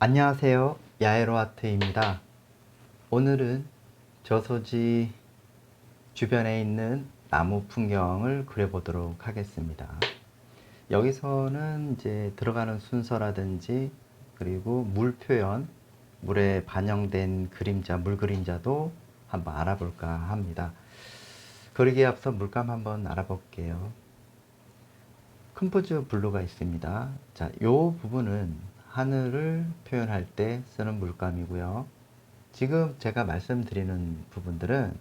안녕하세요. 야에로아트입니다. 오늘은 저소지 주변에 있는 나무 풍경을 그려보도록 하겠습니다. 여기서는 이제 들어가는 순서라든지 그리고 물 표현, 물에 반영된 그림자, 물 그림자도 한번 알아볼까 합니다. 그러기에 앞서 물감 한번 알아볼게요. 컴포즈 블루가 있습니다. 자, 이 부분은 하늘을 표현할 때 쓰는 물감이고요. 지금 제가 말씀드리는 부분들은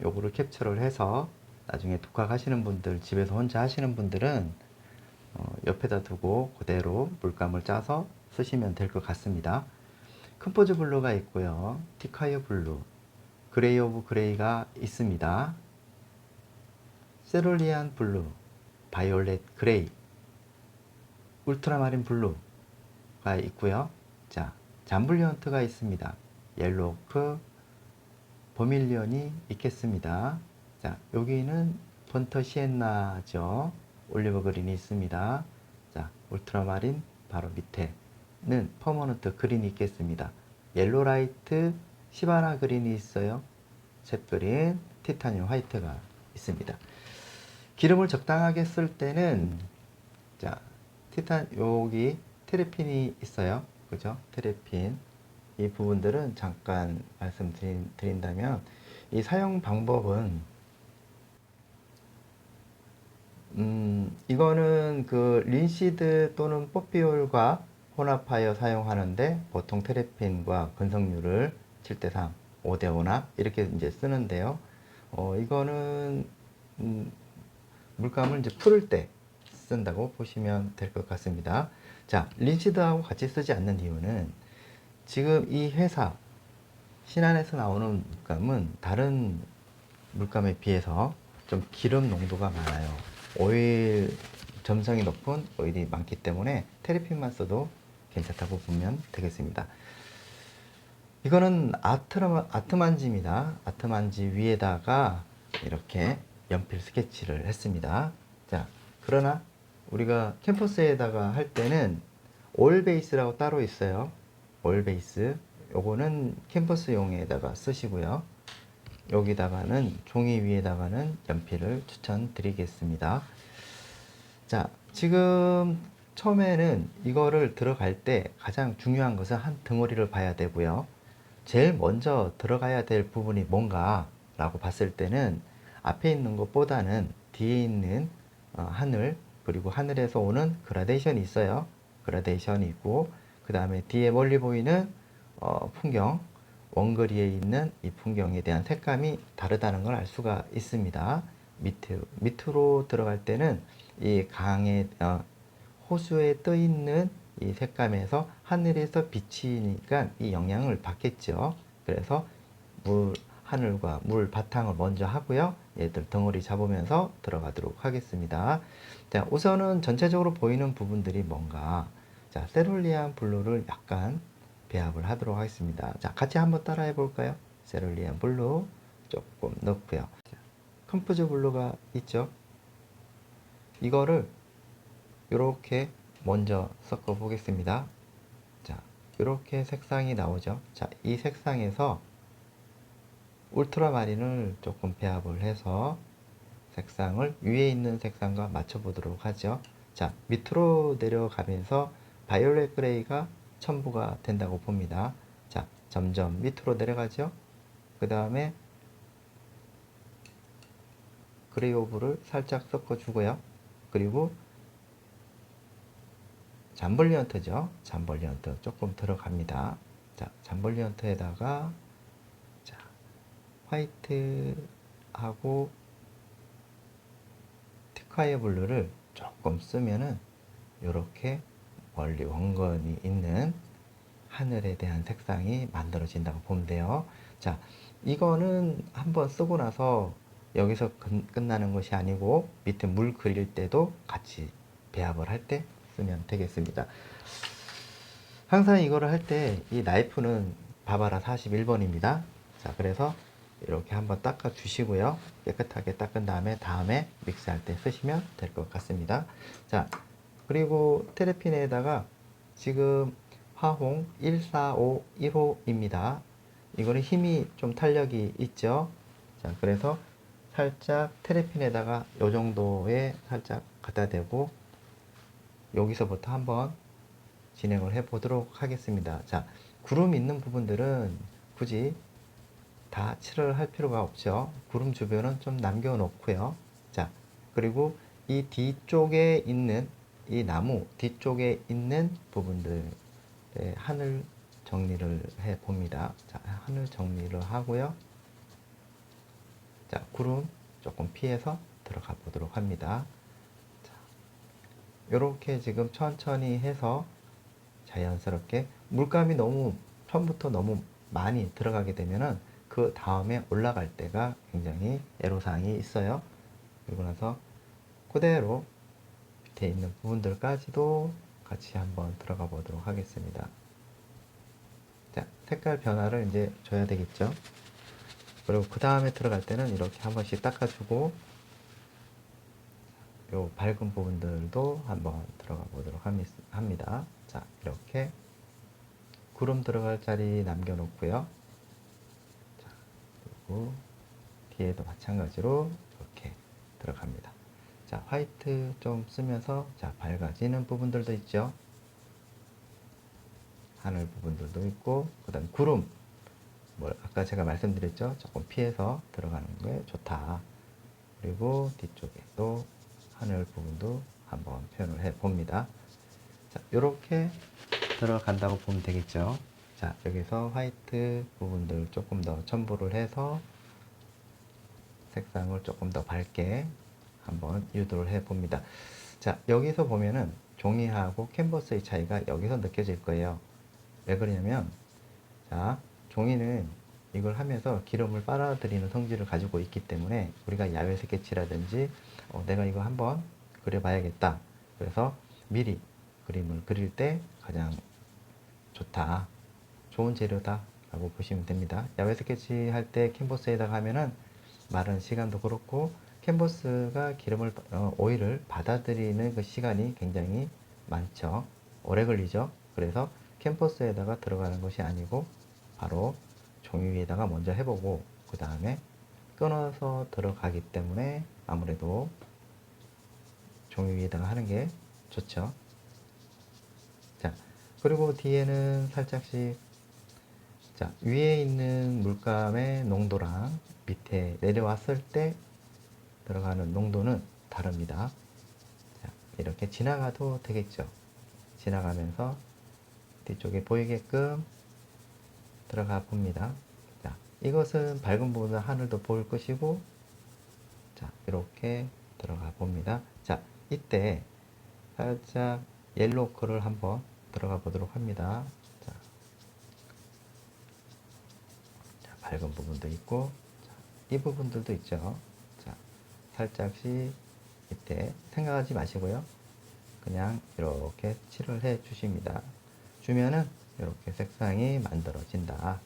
요거를 캡처를 해서 나중에 독학하시는 분들, 집에서 혼자 하시는 분들은 옆에다 두고 그대로 물감을 짜서 쓰시면 될 것 같습니다. 컴포즈 블루가 있고요. 티카이어 블루, 그레이 오브 그레이가 있습니다. 세룰리안 블루, 바이올렛 그레이, 울트라마린 블루가 있고요. 자, 잠블리언트가 있습니다. 옐로우크, 버밀리언이 있겠습니다. 자, 여기는 번터 시엔나죠. 올리버 그린이 있습니다. 자, 울트라마린 바로 밑에는 퍼머넌트 그린이 있겠습니다. 옐로 라이트, 시바나 그린이 있어요. 셋 그린, 티타늄 화이트가 있습니다. 기름을 적당하게 쓸 때는 자, 여기 테레핀이 있어요. 그죠? 테레핀. 이 부분들은 잠깐 말씀드린다면, 이 사용 방법은, 이거는 그 린시드 또는 뽀피올과 혼합하여 사용하는데, 보통 테레핀과 건성유를 7대3, 5대5나 이렇게 이제 쓰는데요. 이거는, 물감을 이제 풀을 때 쓴다고 보시면 될 것 같습니다. 자, 린시드하고 같이 쓰지 않는 이유는 지금 이 회사 신안에서 나오는 물감은 다른 물감에 비해서 좀 기름 농도가 많아요. 오일 점성이 높은 오일이 많기 때문에 테레핀만 써도 괜찮다고 보면 되겠습니다. 이거는 아트만지입니다. 아트만지 위에다가 이렇게 연필 스케치를 했습니다. 자, 그러나 우리가 캠퍼스에다가 할 때는 올 베이스라고 따로 있어요. 올 베이스. 요거는 캠퍼스용에다가 쓰시고요. 여기다가는 종이 위에다가는 연필을 추천드리겠습니다. 자, 지금 처음에는 이거를 들어갈 때 가장 중요한 것은 한 덩어리를 봐야 되고요. 제일 먼저 들어가야 될 부분이 뭔가 라고 봤을 때는 앞에 있는 것보다는 뒤에 있는 하늘, 그리고 하늘에서 오는 그라데이션이 있어요. 그라데이션이 있고, 그 다음에 뒤에 멀리 보이는 풍경, 원거리에 있는 이 풍경에 대한 색감이 다르다는 걸 알 수가 있습니다. 밑으로 들어갈 때는 이 강에, 호수에 떠 있는 이 색감에서 하늘에서 비치니까 이 영향을 받겠죠. 그래서 하늘과 물 바탕을 먼저 하고요. 얘들 덩어리 잡으면서 들어가도록 하겠습니다. 자, 우선은 전체적으로 보이는 부분들이 뭔가, 자, 세룰리안 블루를 약간 배합을 하도록 하겠습니다. 자, 같이 한번 따라해 볼까요? 세룰리안 블루 조금 넣고요. 컴포즈 블루가 있죠. 이거를 이렇게 먼저 섞어 보겠습니다. 자, 이렇게 색상이 나오죠. 자, 이 색상에서 울트라마린을 조금 배합을 해서 색상을 위에 있는 색상과 맞춰 보도록 하죠. 자, 밑으로 내려가면서 바이올렛 그레이가 첨부가 된다고 봅니다. 자, 점점 밑으로 내려가죠. 그 다음에 그레이 오브를 살짝 섞어 주고요. 그리고 잠벌리언트죠. 잠벌리언트 조금 들어갑니다. 자, 잠벌리언트에다가 자, 화이트하고 티카이어 블루를 조금 쓰면은 이렇게 멀리 원건이 있는 하늘에 대한 색상이 만들어진다고 보면 돼요. 자, 이거는 한번 쓰고 나서 여기서 끝나는 것이 아니고 밑에 물 그릴 때도 같이 배합을 할 때 쓰면 되겠습니다. 항상 이거를 할 때 이 나이프는 바바라 41번입니다. 자, 그래서 이렇게 한번 닦아 주시고요. 깨끗하게 닦은 다음에 믹스할 때 쓰시면 될 것 같습니다. 자, 그리고 테레핀에다가 지금 화홍 1451호입니다. 이거는 힘이 좀 탄력이 있죠. 자, 그래서 살짝 테레핀에다가 요 정도에 살짝 갖다 대고 여기서부터 한번 진행을 해 보도록 하겠습니다. 자, 구름 있는 부분들은 굳이 다 칠을 할 필요가 없죠. 구름 주변은 좀 남겨 놓고요. 자, 그리고 이 뒤쪽에 있는 이 나무 뒤쪽에 있는 부분들의 하늘 정리를 해 봅니다. 자, 하늘 정리를 하고요. 자, 구름 조금 피해서 들어가 보도록 합니다. 자, 이렇게 지금 천천히 해서 자연스럽게 물감이 너무 처음부터 너무 많이 들어가게 되면은 그 다음에 올라갈 때가 굉장히 애로사항이 있어요. 그리고 나서 그대로 밑에 있는 부분들까지도 같이 한번 들어가 보도록 하겠습니다. 자, 색깔 변화를 이제 줘야 되겠죠. 그리고 그 다음에 들어갈 때는 이렇게 한 번씩 닦아주고 요 밝은 부분들도 한번 들어가 보도록 합니다. 자, 이렇게 구름 들어갈 자리 남겨 놓고요. 자, 그리고 뒤에도 마찬가지로 이렇게 들어갑니다. 자, 화이트 좀 쓰면서 자, 밝아지는 부분들도 있죠. 하늘 부분들도 있고, 그 다음 구름, 아까 제가 말씀드렸죠. 조금 피해서 들어가는 게 좋다. 그리고 뒤쪽에도 하늘 부분도 한번 표현을 해 봅니다. 자, 요렇게 들어간다고 보면 되겠죠. 자, 여기서 화이트 부분들 조금 더 첨부를 해서 색상을 조금 더 밝게 한번 유도를 해 봅니다. 자, 여기서 보면은 종이하고 캔버스의 차이가 여기서 느껴질 거예요. 왜 그러냐면, 자, 종이는 이걸 하면서 기름을 빨아들이는 성질을 가지고 있기 때문에 우리가 야외 스케치라든지 내가 이거 한번 그려봐야겠다. 그래서 미리 그림을 그릴 때 가장 좋다. 좋은 재료다. 라고 보시면 됩니다. 야외 스케치 할 때 캔버스에다가 하면은 마른 시간도 그렇고 캔버스가 오일을 받아들이는 그 시간이 굉장히 많죠. 오래 걸리죠. 그래서 캔버스에다가 들어가는 것이 아니고 바로 종이 위에다가 먼저 해보고 그 다음에 끊어서 들어가기 때문에 아무래도 종이 위에다가 하는 게 좋죠. 자, 그리고 뒤에는 살짝씩 자, 위에 있는 물감의 농도랑 밑에 내려왔을 때 들어가는 농도는 다릅니다. 자, 이렇게 지나가도 되겠죠. 지나가면서 뒤쪽에 보이게끔 들어가 봅니다. 자, 이것은 밝은 부분은 하늘도 보일 것이고, 자, 이렇게 들어가 봅니다. 자, 이때 살짝 옐로우 컬을 한번 들어가 보도록 합니다. 자, 밝은 부분도 있고, 자, 이 부분들도 있죠. 자, 살짝씩 이때 생각하지 마시고요. 그냥 이렇게 칠을 해 주십니다. 주면은 이렇게 색상이 만들어진다.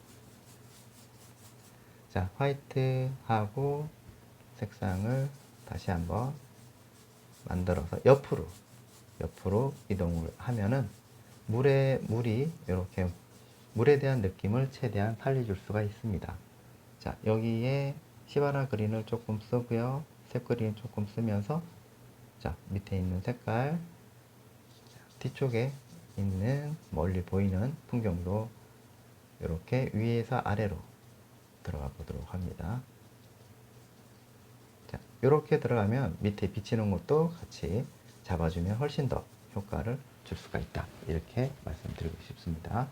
자, 화이트하고 색상을 다시 한번 만들어서 옆으로 이동을 하면은 물이 이렇게 물에 대한 느낌을 최대한 살려줄 수가 있습니다. 자, 여기에 시바나 그린을 조금 쓰고요. 색 그린 조금 쓰면서 자, 밑에 있는 색깔 뒤쪽에 있는 멀리 보이는 풍경도 이렇게 위에서 아래로 들어가 보도록 합니다. 자, 이렇게 들어가면 밑에 비치는 것도 같이 잡아주면 훨씬 더 효과를 줄 수가 있다. 이렇게 말씀드리고 싶습니다.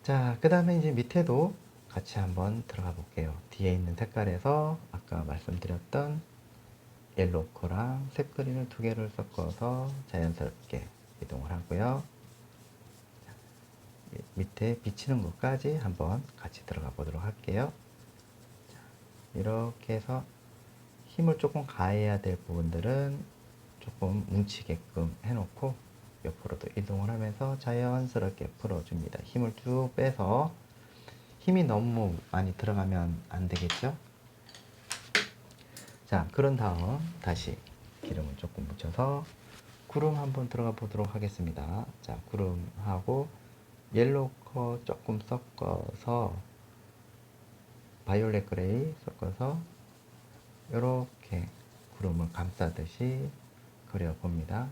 자, 그 다음에 이제 밑에도 같이 한번 들어가 볼게요. 뒤에 있는 색깔에서 아까 말씀드렸던 옐로우 코랑 색 그린을 두 개를 섞어서 자연스럽게 이동을 하고요. 밑에 비치는 것까지 한번 같이 들어가 보도록 할게요. 자, 이렇게 해서 힘을 조금 가해야 될 부분들은 조금 뭉치게끔 해놓고 옆으로도 이동을 하면서 자연스럽게 풀어줍니다. 힘을 쭉 빼서 힘이 너무 많이 들어가면 안 되겠죠? 자, 그런 다음 다시 기름을 조금 묻혀서 구름 한번 들어가 보도록 하겠습니다. 자, 구름하고 옐로우 컬 조금 섞어서 바이올렛 그레이 섞어서 이렇게 구름을 감싸듯이 그려봅니다.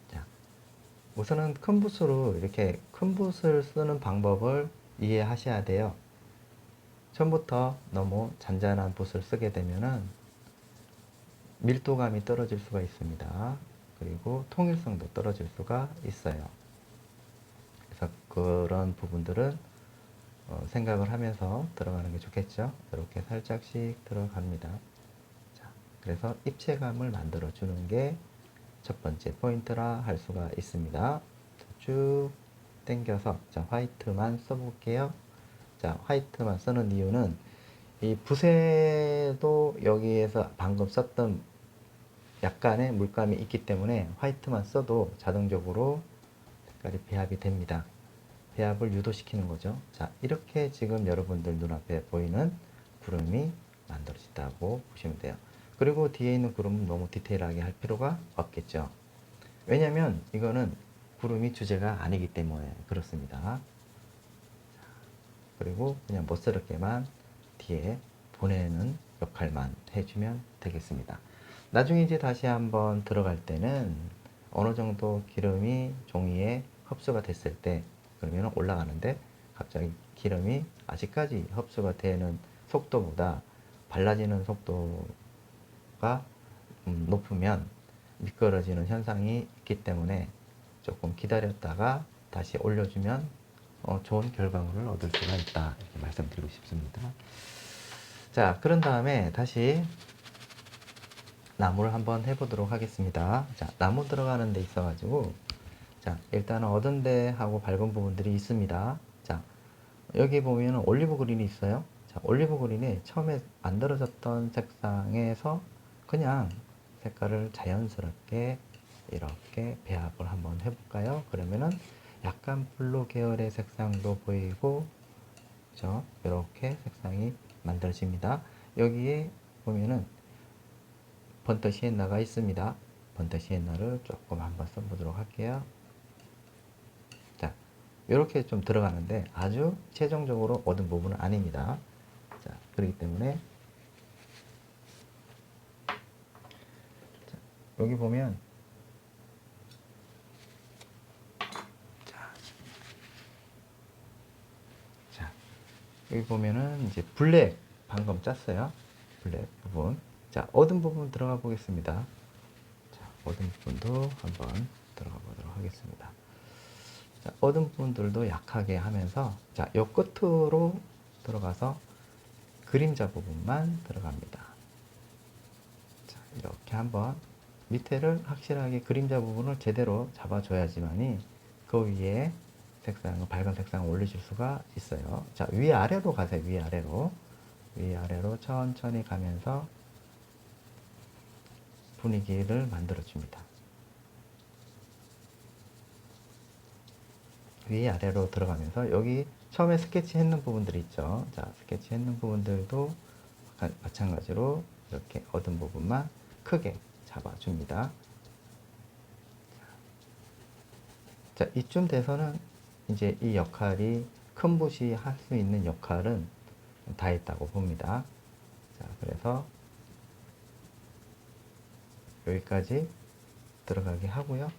자, 우선은 큰 붓으로 이렇게 큰 붓을 쓰는 방법을 이해하셔야 돼요. 처음부터 너무 잔잔한 붓을 쓰게 되면은 밀도감이 떨어질 수가 있습니다. 그리고 통일성도 떨어질 수가 있어요. 그래서 그런 부분들은 생각을 하면서 들어가는 게 좋겠죠. 이렇게 살짝씩 들어갑니다. 자, 그래서 입체감을 만들어 주는 게 첫 번째 포인트라 할 수가 있습니다. 쭉 당겨서 자, 화이트만 써볼게요. 자, 화이트만 쓰는 이유는 이 붓에도 여기에서 방금 썼던 약간의 물감이 있기 때문에 화이트만 써도 자동적으로 색깔이 배합이 됩니다. 배합을 유도시키는 거죠. 자, 이렇게 지금 여러분들 눈앞에 보이는 구름이 만들어진다고 보시면 돼요. 그리고 뒤에 있는 구름은 너무 디테일하게 할 필요가 없겠죠. 왜냐면 이거는 구름이 주제가 아니기 때문에 그렇습니다. 그리고 그냥 멋스럽게만 뒤에 보내는 역할만 해주면 되겠습니다. 나중에 이제 다시 한번 들어갈 때는 어느 정도 기름이 종이에 흡수가 됐을 때 그러면 올라가는데 갑자기 기름이 아직까지 흡수가 되는 속도보다 발라지는 속도가 높으면 미끄러지는 현상이 있기 때문에 조금 기다렸다가 다시 올려주면 좋은 결과물을 얻을 수가 있다 이렇게 말씀드리고 싶습니다. 자, 그런 다음에 다시 나무를 한번 해보도록 하겠습니다. 자, 나무 들어가는 데 있어 가지고 자, 일단은 어두운 데하고 밝은 부분들이 있습니다. 자, 여기 보면 올리브 그린이 있어요. 자, 올리브 그린이 처음에 만들어졌던 색상에서 그냥 색깔을 자연스럽게 이렇게 배합을 한번 해볼까요? 그러면은 약간 블루 계열의 색상도 보이고, 그죠? 이렇게 색상이 만들어집니다. 여기에 보면은 번터 시엔나가 있습니다. 번터 시엔나를 조금 한번 써보도록 할게요. 자, 이렇게 좀 들어가는데 아주 최종적으로 얻은 부분은 아닙니다. 자, 그렇기 때문에 자, 여기 보면 자, 여기 보면은 이제 블랙 방금 짰어요. 블랙 부분. 자, 얻은 부분 들어가 보겠습니다. 자, 얻은 부분도 한번 들어가 보도록 하겠습니다. 자, 얻은 부분들도 약하게 하면서 자, 요 끝으로 들어가서 그림자 부분만 들어갑니다. 자, 이렇게 한번 밑에를 확실하게 그림자 부분을 제대로 잡아줘야지만이 그 위에 색상을 밝은 색상을 올려줄 수가 있어요. 자, 위아래로 가세요. 위아래로 위아래로 천천히 가면서 분위기를 만들어 줍니다. 위아래로 들어가면서 여기 처음에 스케치 했는 부분들이 있죠. 자, 스케치 했는 부분들도 마찬가지로 이렇게 얻은 부분만 크게 잡아줍니다. 자, 이쯤 돼서는 이제 이 역할이 큰 붓이 할 수 있는 역할은 다 했다고 봅니다. 자, 그래서 여기까지 들어가게 하고요.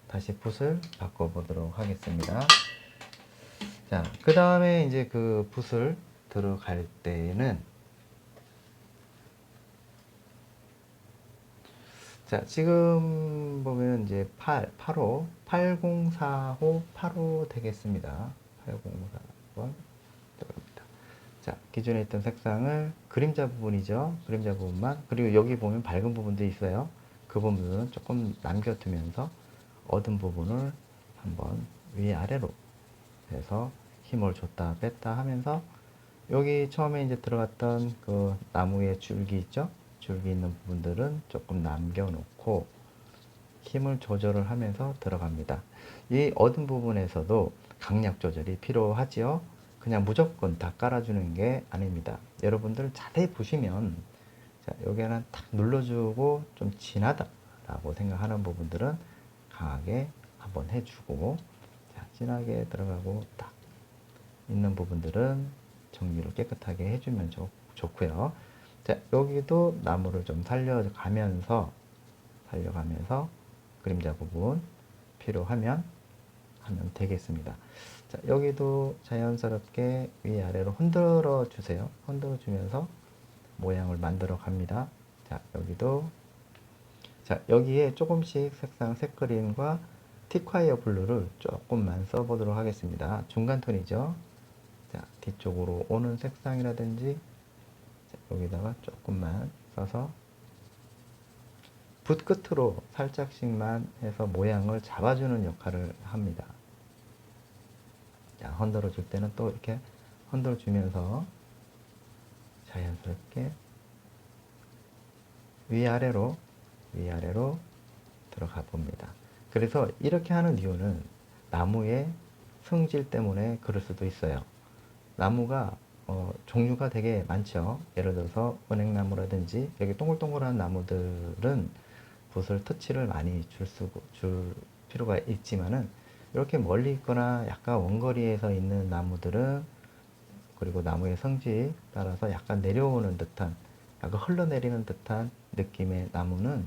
다시 붓을 바꿔보도록 하겠습니다. 자, 그 다음에 이제 그 붓을 들어갈 때는 자, 지금 보면 이제 8호, 8045, 8호 되겠습니다. 8045번 들어갑니다. 자, 기존에 있던 색상을 그림자 부분이죠. 그림자 부분만. 그리고 여기 보면 밝은 부분도 있어요. 그 부분은 조금 남겨두면서 얻은 부분을 한번 위아래로 해서 힘을 줬다 뺐다 하면서 여기 처음에 이제 들어갔던 그 나무의 줄기 있죠? 줄기 있는 부분들은 조금 남겨놓고 힘을 조절을 하면서 들어갑니다. 이 얻은 부분에서도 강약 조절이 필요하지요. 그냥 무조건 다 깔아주는 게 아닙니다. 여러분들 자세히 보시면 자, 여기는 탁 눌러주고 좀 진하다라고 생각하는 부분들은 강하게 한번 해주고, 자, 진하게 들어가고 딱 있는 부분들은 정리를 깨끗하게 해주면 좋고요. 자, 여기도 나무를 좀 살려가면서 그림자 부분 필요하면 하면 되겠습니다. 자, 여기도 자연스럽게 위아래로 흔들어 주세요. 흔들어 주면서 모양을 만들어 갑니다. 자, 여기도, 자, 여기에 조금씩 색상 색그린과 티콰이어 블루를 조금만 써보도록 하겠습니다. 중간 톤이죠. 자, 뒤쪽으로 오는 색상이라든지, 자, 여기다가 조금만 써서 붓 끝으로 살짝씩만 해서 모양을 잡아주는 역할을 합니다. 자, 흔들어 줄 때는 또 이렇게 흔들어 주면서 자연스럽게 위아래로 들어가 봅니다. 그래서 이렇게 하는 이유는 나무의 성질 때문에 그럴 수도 있어요. 나무가 종류가 되게 많죠. 예를 들어서 은행나무라든지 여기 동글동글한 나무들은 붓을 터치를 많이 줄 필요가 있지만은 이렇게 멀리 있거나 약간 원거리에서 있는 나무들은, 그리고 나무의 성질 따라서 약간 내려오는 듯한, 약간 흘러내리는 듯한 느낌의 나무는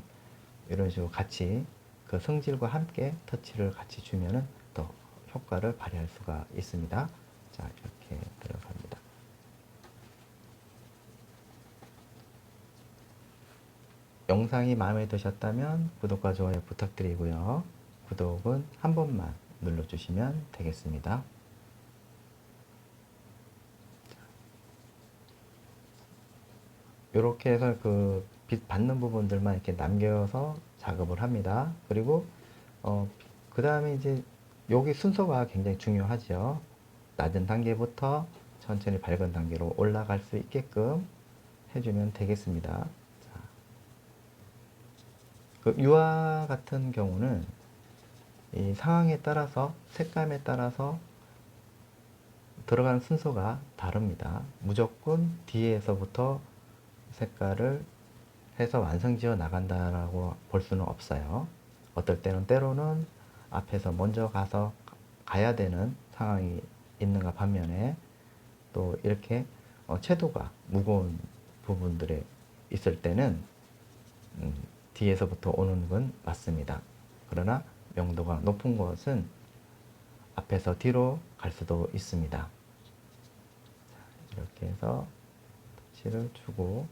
이런 식으로 같이 그 성질과 함께 터치를 같이 주면은 더 효과를 발휘할 수가 있습니다. 자, 이렇게 들어갑니다. 영상이 마음에 드셨다면 구독과 좋아요 부탁드리고요. 구독은 한 번만 눌러주시면 되겠습니다. 이렇게 해서 그 빛 받는 부분들만 이렇게 남겨서 작업을 합니다. 그리고 그 다음에 이제 여기 순서가 굉장히 중요하죠. 낮은 단계부터 천천히 밝은 단계로 올라갈 수 있게끔 해주면 되겠습니다. 자, 그 유화 같은 경우는 이 상황에 따라서, 색감에 따라서 들어가는 순서가 다릅니다. 무조건 뒤에서부터 색깔을 해서 완성지어 나간다라고 볼 수는 없어요. 어떨 때는 때로는 앞에서 먼저 가야 되는 상황이 있는가 반면에, 또 이렇게 채도가 무거운 부분들에 있을 때는 뒤에서부터 오는 건 맞습니다. 그러나 명도가 높은 것은 앞에서 뒤로 갈 수도 있습니다. 이렇게 해서 터치를 주고,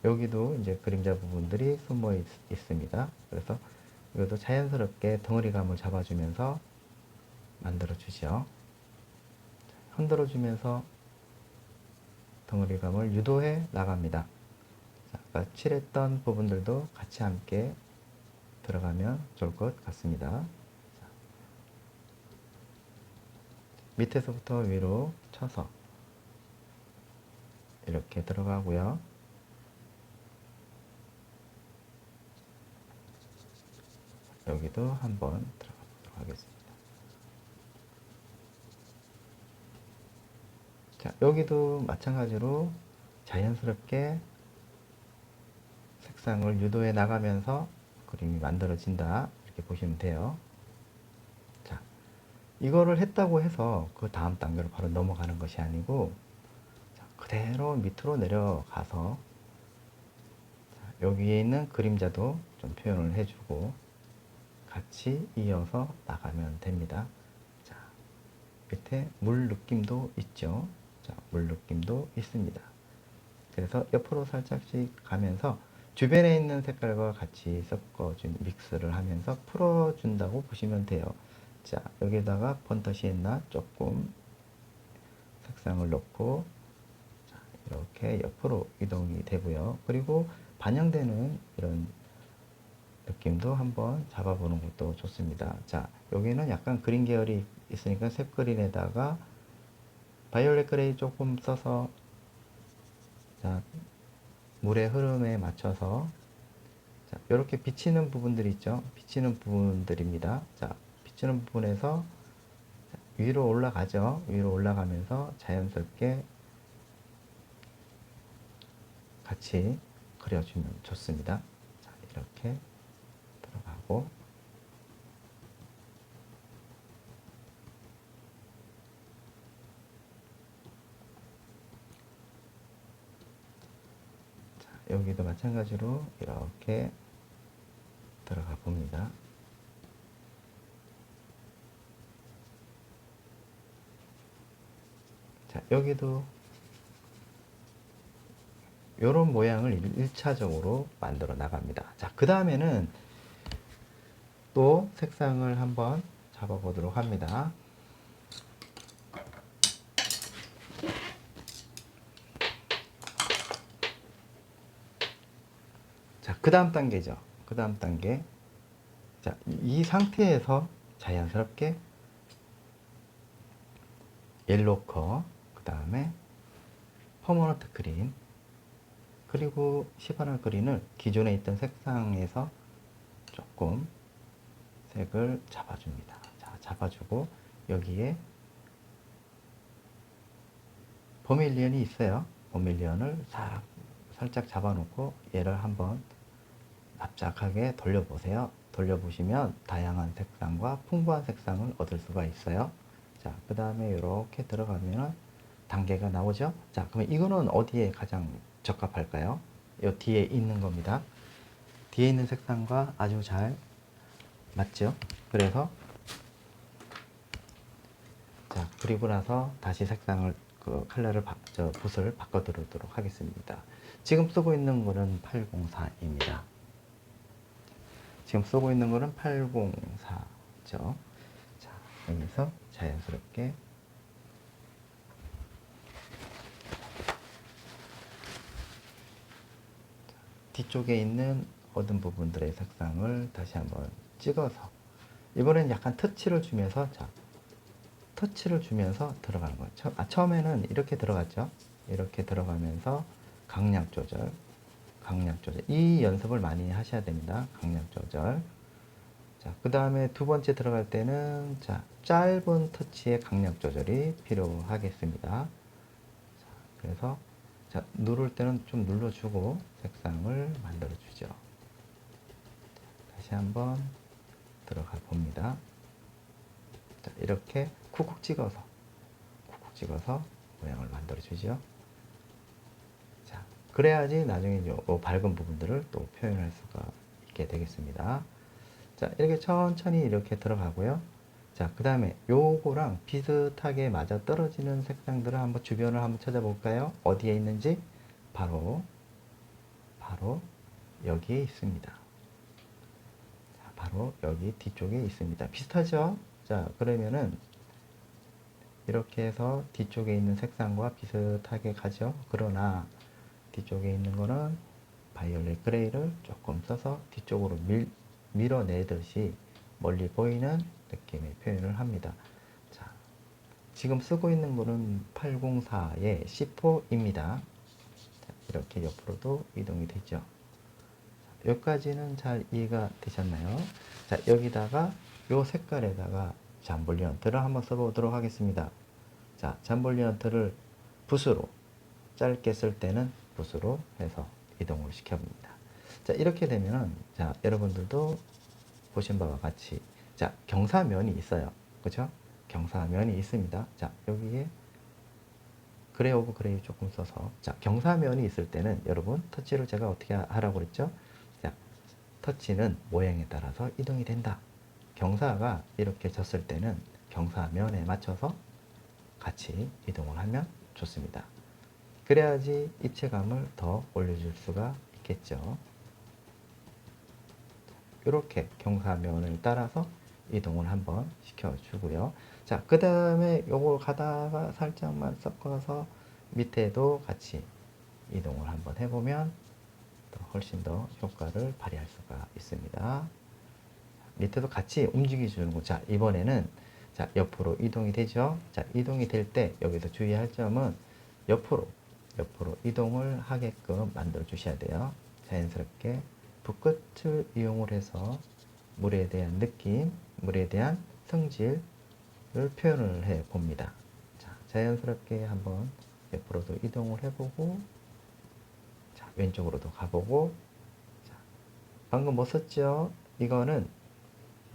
여기도 이제 그림자 부분들이 숨어 있습니다. 그래서 이것도 자연스럽게 덩어리감을 잡아주면서 만들어 주죠. 흔들어 주면서 덩어리감을 유도해 나갑니다. 자, 아까 칠했던 부분들도 같이 함께 들어가면 좋을 것 같습니다. 자, 밑에서부터 위로 쳐서 이렇게 들어가고요. 여기도 한번 들어가 보도록 하겠습니다. 자, 여기도 마찬가지로 자연스럽게 색상을 유도해 나가면서 그림이 만들어진다, 이렇게 보시면 돼요. 자, 이거를 했다고 해서 그 다음 단계로 바로 넘어가는 것이 아니고, 자, 그대로 밑으로 내려가서 여기에 있는 그림자도 좀 표현을 해주고 같이 이어서 나가면 됩니다. 자, 밑에 물 느낌도 있죠. 자, 물 느낌도 있습니다. 그래서 옆으로 살짝씩 가면서 주변에 있는 색깔과 같이 섞어준 믹스를 하면서 풀어준다고 보시면 돼요. 자, 여기다가 번터 시엔나 조금 색상을 넣고, 자, 이렇게 옆으로 이동이 되고요. 그리고 반영되는 이런 느낌도 한번 잡아보는 것도 좋습니다. 자, 여기는 약간 그린 계열이 있으니까 색 그린에다가 바이올렛 그레이 조금 써서, 자, 물의 흐름에 맞춰서, 자, 이렇게 비치는 부분들이 있죠. 비치는 부분들입니다. 자, 비치는 부분에서 위로 올라가죠. 위로 올라가면서 자연스럽게 같이 그려주면 좋습니다. 자, 이렇게 들어가고, 자, 여기도 마찬가지로 이렇게 들어가 봅니다. 자, 여기도 이런 모양을 1차적으로 만들어 나갑니다. 자, 그 다음에는 또 색상을 한번 잡아 보도록 합니다. 자, 그 다음 단계죠. 그 다음 단계. 자, 이 상태에서 자연스럽게 옐로커, 그 다음에 퍼머넌트 그린, 그리고 시바나 그린을 기존에 있던 색상에서 조금 색을 잡아줍니다. 자, 잡아주고 여기에 버밀리언이 있어요. 버밀리언을 살짝 잡아놓고 얘를 한번 납작하게 돌려보세요. 돌려보시면 다양한 색상과 풍부한 색상을 얻을 수가 있어요. 자, 그 다음에 이렇게 들어가면 단계가 나오죠. 자, 그러면 이거는 어디에 가장 적합할까요? 이 뒤에 있는 겁니다. 뒤에 있는 색상과 아주 잘 맞죠? 그래서 자, 그리고 나서 다시 색상을 컬러를 붓을 바꿔드리도록 하겠습니다. 지금 쓰고 있는 거는 804입니다. 지금 쓰고 있는 거는 804죠. 자, 여기서 자연스럽게 뒤쪽에 있는 어두운 부분들의 색상을 다시 한번 찍어서 이번엔 약간 터치를 주면서 자, 터치를 주면서 들어가는 거죠. 처음에는 이렇게 들어갔죠. 이렇게 들어가면서 강약 조절, 강약 조절. 이 연습을 많이 하셔야 됩니다. 강약 조절. 자, 그 다음에 두 번째 들어갈 때는 자, 짧은 터치의 강약 조절이 필요하겠습니다. 자, 그래서 자, 누를 때는 좀 눌러주고 색상을 만들어주죠. 다시 한번 들어가 봅니다. 자, 이렇게 쿡쿡 찍어서 모양을 만들어주죠. 자, 그래야지 나중에 이 밝은 부분들을 또 표현할 수가 있게 되겠습니다. 자, 이렇게 천천히 이렇게 들어가고요. 자, 그 다음에 요거랑 비슷하게 맞아 떨어지는 색상들을 한번 주변을 한번 찾아볼까요? 어디에 있는지 바로 여기에 있습니다. 자, 바로 여기 뒤쪽에 있습니다. 비슷하죠? 자, 그러면은 이렇게 해서 뒤쪽에 있는 색상과 비슷하게 가죠. 그러나 뒤쪽에 있는 거는 바이올렛 그레이를 조금 써서 뒤쪽으로 밀어내듯이 멀리 보이는 느낌의 표현을 합니다. 자, 지금 쓰고 있는 거는 804의 C4입니다. 이렇게 옆으로도 이동이 되죠. 여기까지는 잘 이해가 되셨나요? 자, 여기다가 요 색깔에다가 잠볼리언트를 한번 써보도록 하겠습니다. 자, 잠볼리언트를 붓으로 짧게 쓸 때는 붓으로 해서 이동을 시켜봅니다. 자, 이렇게 되면은 자, 여러분들도 보신 바와 같이 자, 경사면이 있어요. 그죠? 경사면이 있습니다. 자, 여기에 그레이 오브 그레이 조금 써서 자, 경사면이 있을 때는 여러분 터치를 제가 어떻게 하라고 그랬죠? 자, 터치는 모양에 따라서 이동이 된다. 경사가 이렇게 졌을 때는 경사면에 맞춰서 같이 이동을 하면 좋습니다. 그래야지 입체감을 더 올려줄 수가 있겠죠. 이렇게 경사면을 따라서 이동을 한번 시켜주고요. 자, 그 다음에 요걸 가다가 살짝만 섞어서 밑에도 같이 이동을 한번 해보면 더 훨씬 더 효과를 발휘할 수가 있습니다. 밑에도 같이 움직여주는 거. 자, 이번에는 자, 옆으로 이동이 되죠. 자, 이동이 될 때 여기서 주의할 점은 옆으로 이동을 하게끔 만들어 주셔야 돼요. 자연스럽게 붓끝을 이용을 해서 물에 대한 느낌, 물에 대한 성질, 표현을 해 봅니다. 자, 자연스럽게 한번 옆으로도 이동을 해보고, 자, 왼쪽으로도 가보고, 자, 방금 뭐 썼죠? 이거는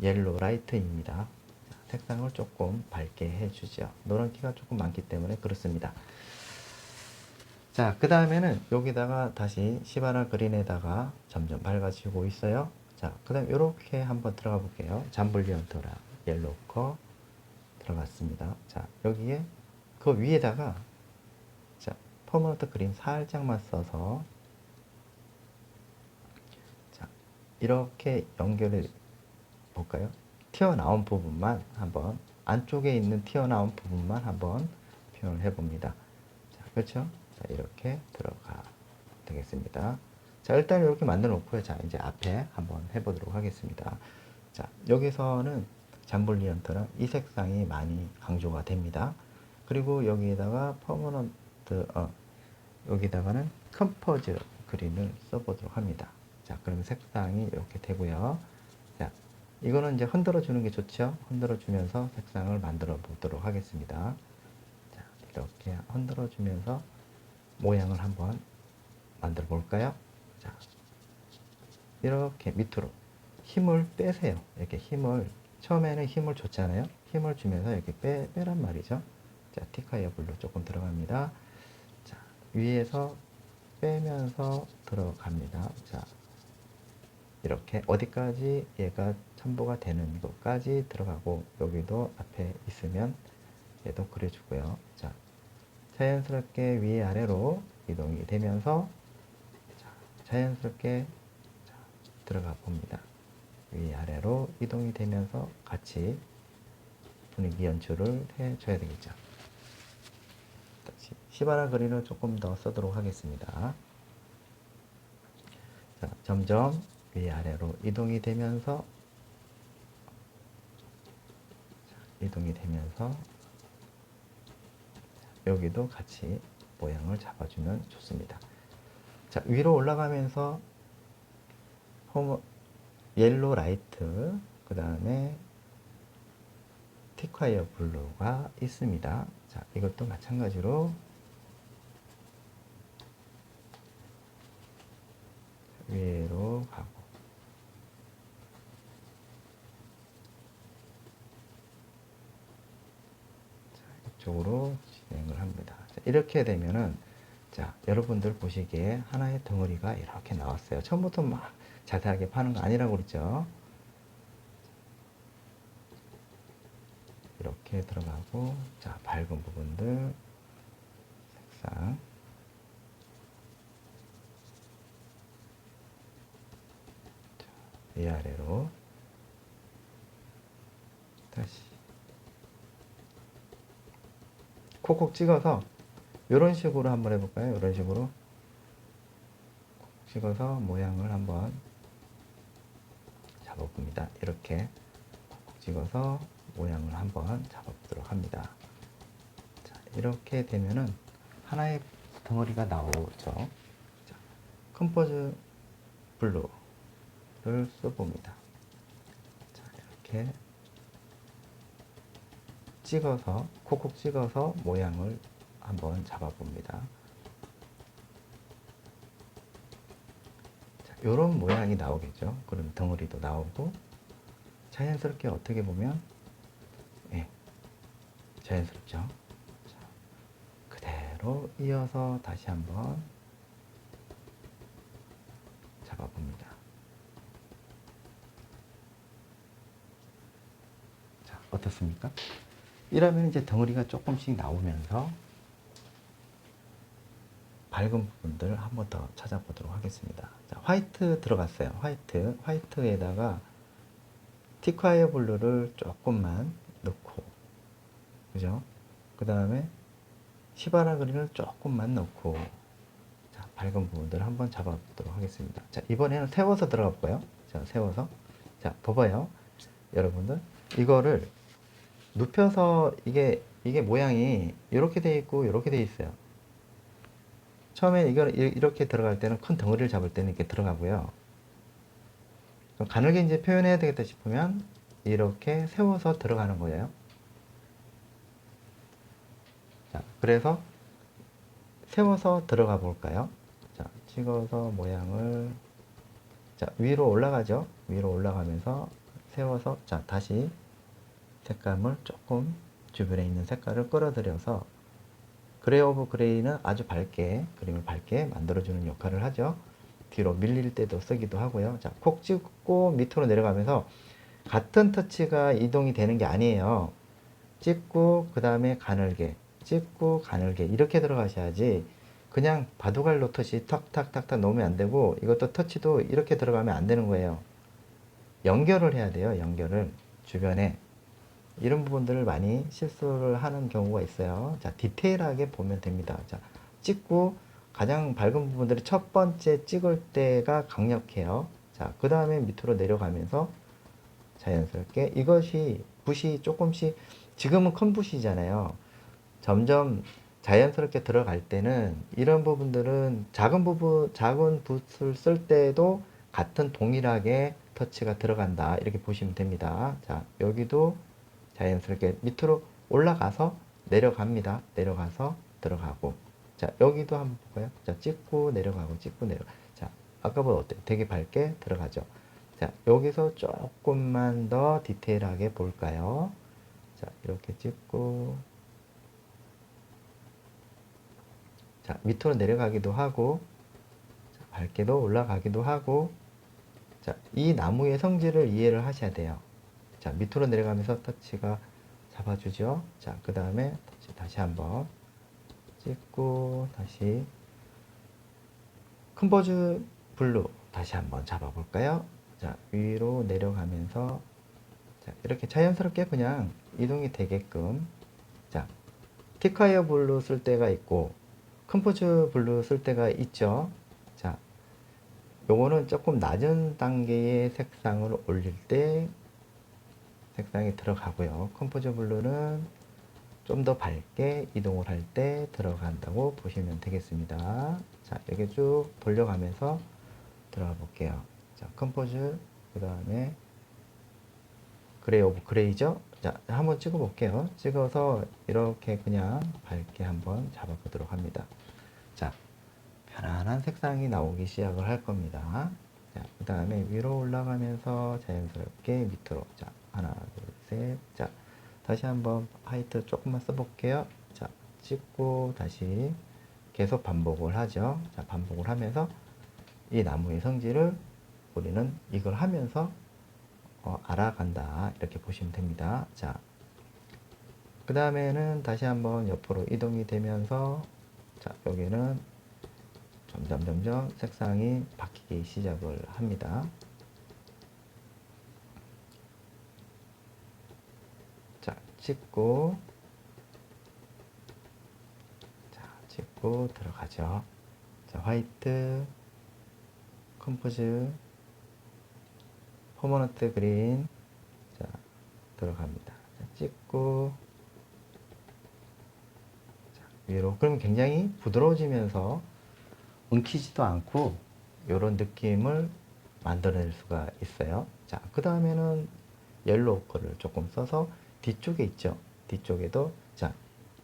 옐로 라이트입니다. 자, 색상을 조금 밝게 해주죠. 노란기가 조금 많기 때문에 그렇습니다. 자, 그 다음에는 여기다가 다시 시바나 그린에다가 점점 밝아지고 있어요. 자, 그 다음 이렇게 한번 들어가 볼게요. 잠블리언토라 옐로우 거 들어갔습니다. 자, 여기에 그 위에다가 자, 퍼머넌트 그린 살짝만 써서 자, 이렇게 연결해 볼까요? 튀어나온 부분만 한번, 안쪽에 있는 튀어나온 부분만 한번 표현을 해 봅니다. 자, 그렇죠? 자, 이렇게 들어가 되겠습니다. 자, 일단 이렇게 만들어 놓고요. 자, 이제 앞에 한번 해보도록 하겠습니다. 자, 여기서는 잠블리언트는 이 색상이 많이 강조가 됩니다. 그리고 여기에다가 퍼머넌트, 여기다가는 컴포즈 그린을 써보도록 합니다. 자, 그러면 색상이 이렇게 되고요. 자, 이거는 이제 흔들어 주는 게 좋죠. 흔들어 주면서 색상을 만들어 보도록 하겠습니다. 자, 이렇게 흔들어 주면서 모양을 한번 만들어 볼까요? 자, 이렇게 밑으로 힘을 빼세요. 이렇게 힘을, 처음에는 힘을 줬잖아요. 힘을 주면서 이렇게 빼란 말이죠. 자, 티카이어 블루 조금 들어갑니다. 자, 위에서 빼면서 들어갑니다. 자, 이렇게 어디까지 얘가 첨부가 되는 것까지 들어가고, 여기도 앞에 있으면 얘도 그려주고요. 자, 자연스럽게 위아래로 이동이 되면서 자, 자연스럽게 자, 들어가 봅니다. 위아래로 이동이 되면서 같이 분위기 연출을 해줘야 되겠죠. 다시 시바나 그린을 조금 더 쓰도록 하겠습니다. 자, 점점 위아래로 이동이 되면서 이동이 되면서 여기도 같이 모양을 잡아주면 좋습니다. 자, 위로 올라가면서 옐로 라이트, 그 다음에 티콰이어 블루가 있습니다. 자, 이것도 마찬가지로 위로 가고, 자, 이쪽으로 진행을 합니다. 자, 이렇게 되면은 자, 여러분들 보시기에 하나의 덩어리가 이렇게 나왔어요. 처음부터 막 자세하게 파는 거 아니라고 그랬죠. 이렇게 들어가고, 자, 밝은 부분들 색상, 자, 위아래로 다시 콕콕 찍어서 이런 식으로 한번 해볼까요? 이런 식으로 찍어서 모양을 한번 잡아봅니다. 이렇게 찍어서 모양을 한번 잡아보도록 합니다. 자, 이렇게 되면은 하나의 덩어리가 나오죠. 자, 컴포즈 블루를 써봅니다. 자, 이렇게 찍어서 콕콕 찍어서 모양을 한번 잡아봅니다. 자, 이런 모양이 나오겠죠. 그런 덩어리도 나오고, 자연스럽게 어떻게 보면 예, 자연스럽죠. 자, 그대로 이어서 다시 한번 잡아봅니다. 자, 어떻습니까? 이러면 이제 덩어리가 조금씩 나오면서 밝은 부분들을 한 번 더 찾아보도록 하겠습니다. 자, 화이트 들어갔어요. 화이트에다가 티콰이어 블루를 조금만 넣고, 그죠? 그 다음에 시바나 그린을 조금만 넣고, 자, 밝은 부분들을 한번 잡아보도록 하겠습니다. 자, 이번에는 세워서 들어가 볼까요? 자, 세워서. 자, 봐봐요. 여러분들, 이거를 눕혀서 이게 모양이 이렇게 돼 있고 이렇게 돼 있어요. 처음에 이걸 이렇게 들어갈 때는 큰 덩어리를 잡을 때는 이렇게 들어가고요. 가늘게 이제 표현해야 되겠다 싶으면 이렇게 세워서 들어가는 거예요. 자, 그래서 세워서 들어가 볼까요? 자, 찍어서 모양을, 자, 위로 올라가죠. 위로 올라가면서 세워서, 자, 다시 색감을 조금 주변에 있는 색깔을 끌어들여서 그레이 오브 그레이는 아주 밝게, 그림을 밝게 만들어주는 역할을 하죠. 뒤로 밀릴 때도 쓰기도 하고요. 자, 콕 찍고 밑으로 내려가면서 같은 터치가 이동이 되는 게 아니에요. 찍고 그 다음에 가늘게, 찍고 가늘게 이렇게 들어가셔야지 그냥 바둑알 놓듯이 탁탁탁탁 놓으면 안 되고, 이것도 터치도 이렇게 들어가면 안 되는 거예요. 연결을 해야 돼요. 연결을 주변에. 이런 부분들을 많이 실수를 하는 경우가 있어요. 자, 디테일하게 보면 됩니다. 자, 찍고 가장 밝은 부분들이 첫 번째 찍을 때가 강력해요. 자, 그 다음에 밑으로 내려가면서 자연스럽게 이것이 붓이 조금씩, 지금은 큰 붓이잖아요. 점점 자연스럽게 들어갈 때는 이런 부분들은 작은 부분, 작은 붓을 쓸 때도 같은 동일하게 터치가 들어간다. 이렇게 보시면 됩니다. 자, 여기도 자연스럽게 밑으로 올라가서 내려갑니다. 내려가서 들어가고. 자, 여기도 한번 볼까요? 자, 찍고 내려가고, 찍고 내려가. 자, 아까보다 어때요? 되게 밝게 들어가죠. 자, 여기서 조금만 더 디테일하게 볼까요? 자, 이렇게 찍고. 자, 밑으로 내려가기도 하고, 자, 밝게도 올라가기도 하고. 자, 이 나무의 성질을 이해를 하셔야 돼요. 자, 밑으로 내려가면서 터치가 잡아주죠. 자, 그 다음에 터치 다시 한번 찍고, 다시 컴포즈 블루 다시 한번 잡아볼까요? 자, 위로 내려가면서, 자, 이렇게 자연스럽게 그냥 이동이 되게끔. 자, 티카이어 블루 쓸 때가 있고 컴포즈 블루 쓸 때가 있죠. 자, 요거는 조금 낮은 단계의 색상을 올릴 때 색상이 들어가고요. 컴포즈 블루는 좀 더 밝게 이동을 할 때 들어간다고 보시면 되겠습니다. 자, 이렇게 쭉 돌려가면서 들어가 볼게요. 자, 컴포즈, 그 다음에 그레이 오브 그레이죠. 자, 한번 찍어 볼게요. 찍어서 이렇게 그냥 밝게 한번 잡아 보도록 합니다. 자, 편안한 색상이 나오기 시작을 할 겁니다. 자, 그 다음에 위로 올라가면서 자연스럽게 밑으로. 자, 하나, 둘, 셋. 자, 다시 한번 화이트 조금만 써볼게요. 자, 찍고 다시 계속 반복을 하죠. 자, 반복을 하면서 이 나무의 성질을 우리는 이걸 하면서 알아간다. 이렇게 보시면 됩니다. 자, 그 다음에는 다시 한번 옆으로 이동이 되면서, 자, 여기는 점점 색상이 바뀌기 시작을 합니다. 자, 찍고, 자, 찍고 들어가죠. 자, 화이트, 컴포즈, 퍼머넌트 그린. 자, 들어갑니다. 자, 찍고, 자, 위로. 그러면 굉장히 부드러워지면서 엉키지도 않고 이런 느낌을 만들어낼 수가 있어요. 자, 그 다음에는 옐로우 거를 조금 써서 뒤쪽에 있죠. 뒤쪽에도, 자,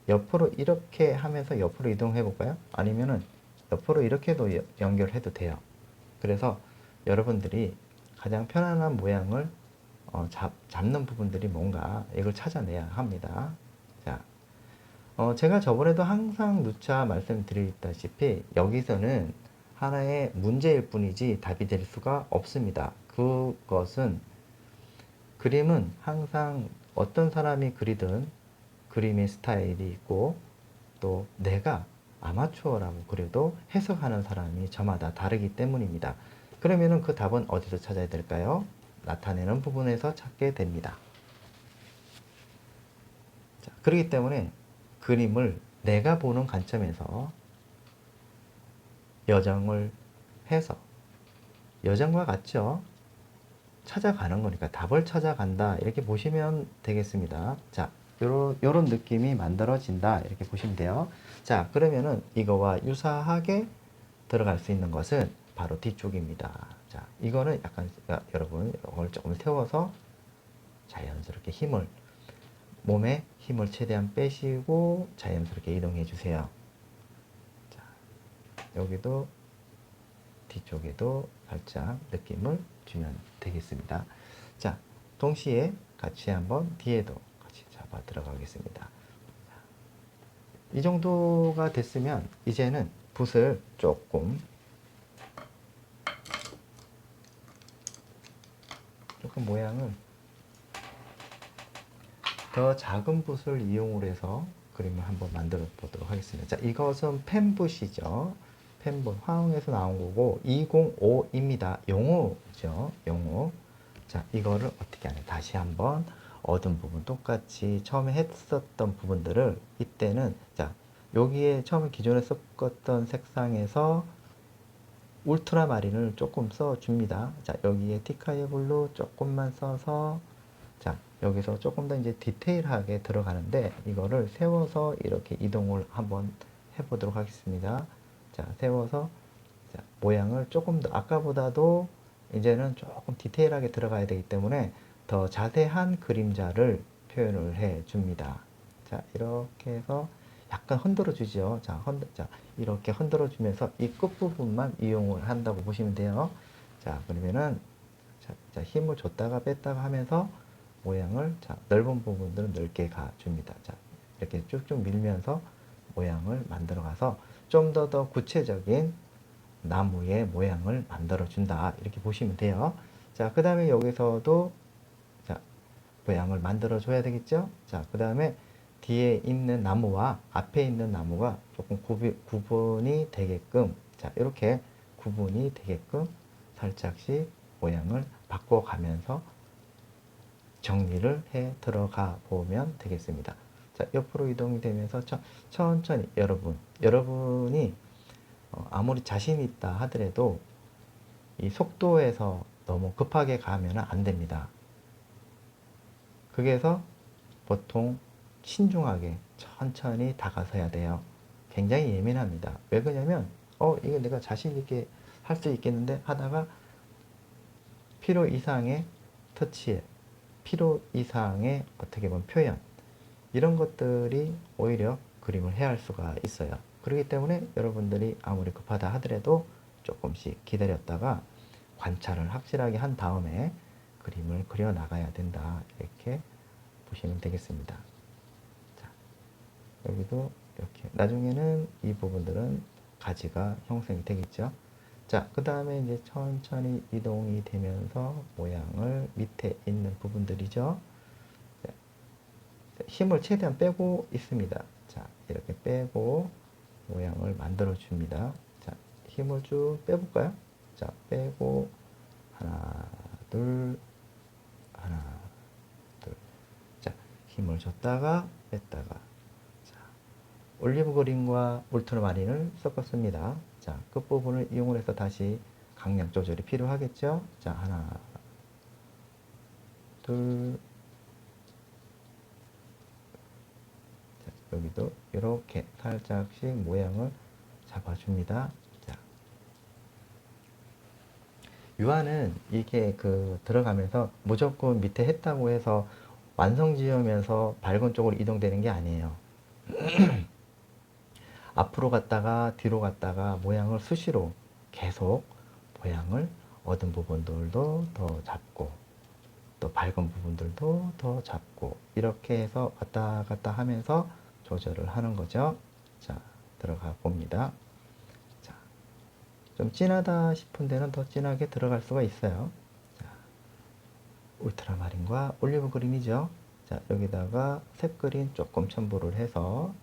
옆으로 이렇게 하면서 옆으로 이동해 볼까요? 아니면은 옆으로 이렇게도 연결해도 돼요. 그래서 여러분들이 가장 편안한 모양을 잡는 부분들이 뭔가 이걸 찾아내야 합니다. 자, 제가 저번에도 항상 누차 말씀드렸다시피 여기서는 하나의 문제일 뿐이지 답이 될 수가 없습니다. 그것은 그림은 항상 어떤 사람이 그리든 그림의 스타일이 있고 또 내가 아마추어라고 그래도 해석하는 사람이 저마다 다르기 때문입니다. 그러면은 그 답은 어디서 찾아야 될까요? 나타내는 부분에서 찾게 됩니다. 자, 그렇기 때문에 그림을 내가 보는 관점에서 여정을 해서 여정과 같죠? 찾아가는 거니까 답을 찾아간다. 이렇게 보시면 되겠습니다. 자, 요런 느낌이 만들어진다. 이렇게 보시면 돼요. 자, 그러면은 이거와 유사하게 들어갈 수 있는 것은 바로 뒤쪽입니다. 자, 이거는 약간 여러분 이걸 조금 세워서 자연스럽게 힘을 몸에 힘을 최대한 빼시고 자연스럽게 이동해 주세요. 자, 여기도 뒤쪽에도 살짝 느낌을 주면 되겠습니다. 자, 동시에 같이 한번 뒤에도 같이 잡아 들어가겠습니다. 이 정도가 됐으면 이제는 붓을 조금 모양을 더 작은 붓을 이용을 해서 그림을 한번 만들어 보도록 하겠습니다. 자, 이것은 펜붓이죠. 펜붓 화흥에서 나온 거고 205입니다. 용호죠. 용호. 자, 이거를 어떻게 하냐. 다시 한번 어두운 부분 똑같이 처음에 했었던 부분들을 이때는 자, 여기에 처음에 기존에 썼던 색상에서 울트라마린을 조금 써줍니다. 자, 여기에 티카이 블루 조금만 써서 자, 여기서 조금 더 이제 디테일하게 들어가는데 이거를 세워서 이렇게 이동을 한번 해보도록 하겠습니다. 자, 세워서 자, 모양을 조금 더 아까보다도 이제는 조금 디테일하게 들어가야 되기 때문에 더 자세한 그림자를 표현을 해 줍니다. 자, 이렇게 해서 약간 흔들어 주죠. 자, 이렇게 흔들어 주면서 이 끝부분만 이용을 한다고 보시면 돼요. 자, 그러면은 자, 힘을 줬다가 뺐다가 하면서 모양을 자, 넓은 부분들은 넓게 가줍니다. 자, 이렇게 쭉쭉 밀면서 모양을 만들어 가서 좀 더 구체적인 나무의 모양을 만들어 준다. 이렇게 보시면 돼요. 자, 그 다음에 여기서도 자, 모양을 만들어 줘야 되겠죠? 자, 그 다음에 뒤에 있는 나무와 앞에 있는 나무가 조금 구분이 되게끔 자, 이렇게 구분이 되게끔 살짝씩 모양을 바꿔가면서 정리를 해 들어가 보면 되겠습니다. 자, 옆으로 이동이 되면서 천천히 여러분이 아무리 자신 있다 하더라도 이 속도에서 너무 급하게 가면 안 됩니다. 그래서 보통 신중하게 천천히 다가서야 돼요. 굉장히 예민합니다. 왜 그러냐면 이거 내가 자신 있게 할 수 있겠는데 하다가 필요 이상의 터치, 필요 이상의 어떻게 보면 표현 이런 것들이 오히려 그림을 해할 수가 있어요. 그렇기 때문에 여러분들이 아무리 급하다 하더라도 조금씩 기다렸다가 관찰을 확실하게 한 다음에 그림을 그려 나가야 된다. 이렇게 보시면 되겠습니다. 자, 여기도 이렇게 나중에는 이 부분들은 가지가 형성이 되겠죠. 자, 그 다음에 이제 천천히 이동이 되면서 모양을 밑에 있는 부분들이죠. 자, 힘을 최대한 빼고 있습니다. 자, 이렇게 빼고 모양을 만들어 줍니다. 자, 힘을 쭉 빼볼까요? 자, 빼고 하나, 둘, 하나, 둘. 자, 힘을 줬다가 뺐다가 자, 올리브 그린과 울트라마린을 섞었습니다. 자, 끝부분을 이용을 해서 다시 강약 조절이 필요하겠죠? 자, 하나, 둘, 자, 여기도 이렇게 살짝씩 모양을 잡아줍니다. 자, 유화는 이게 들어가면서 무조건 밑에 했다고 해서 완성 지으면서 밝은 쪽으로 이동되는 게 아니에요. 앞으로 갔다가 뒤로 갔다가 모양을 수시로 계속 모양을 어두운 부분들도 더 잡고 또 밝은 부분들도 더 잡고 이렇게 해서 왔다 갔다 하면서 조절을 하는 거죠. 자, 들어가 봅니다. 자, 좀 진하다 싶은 데는 더 진하게 들어갈 수가 있어요. 자, 울트라마린과 올리브 그린이죠. 자, 여기다가 색 그린 조금 첨부를 해서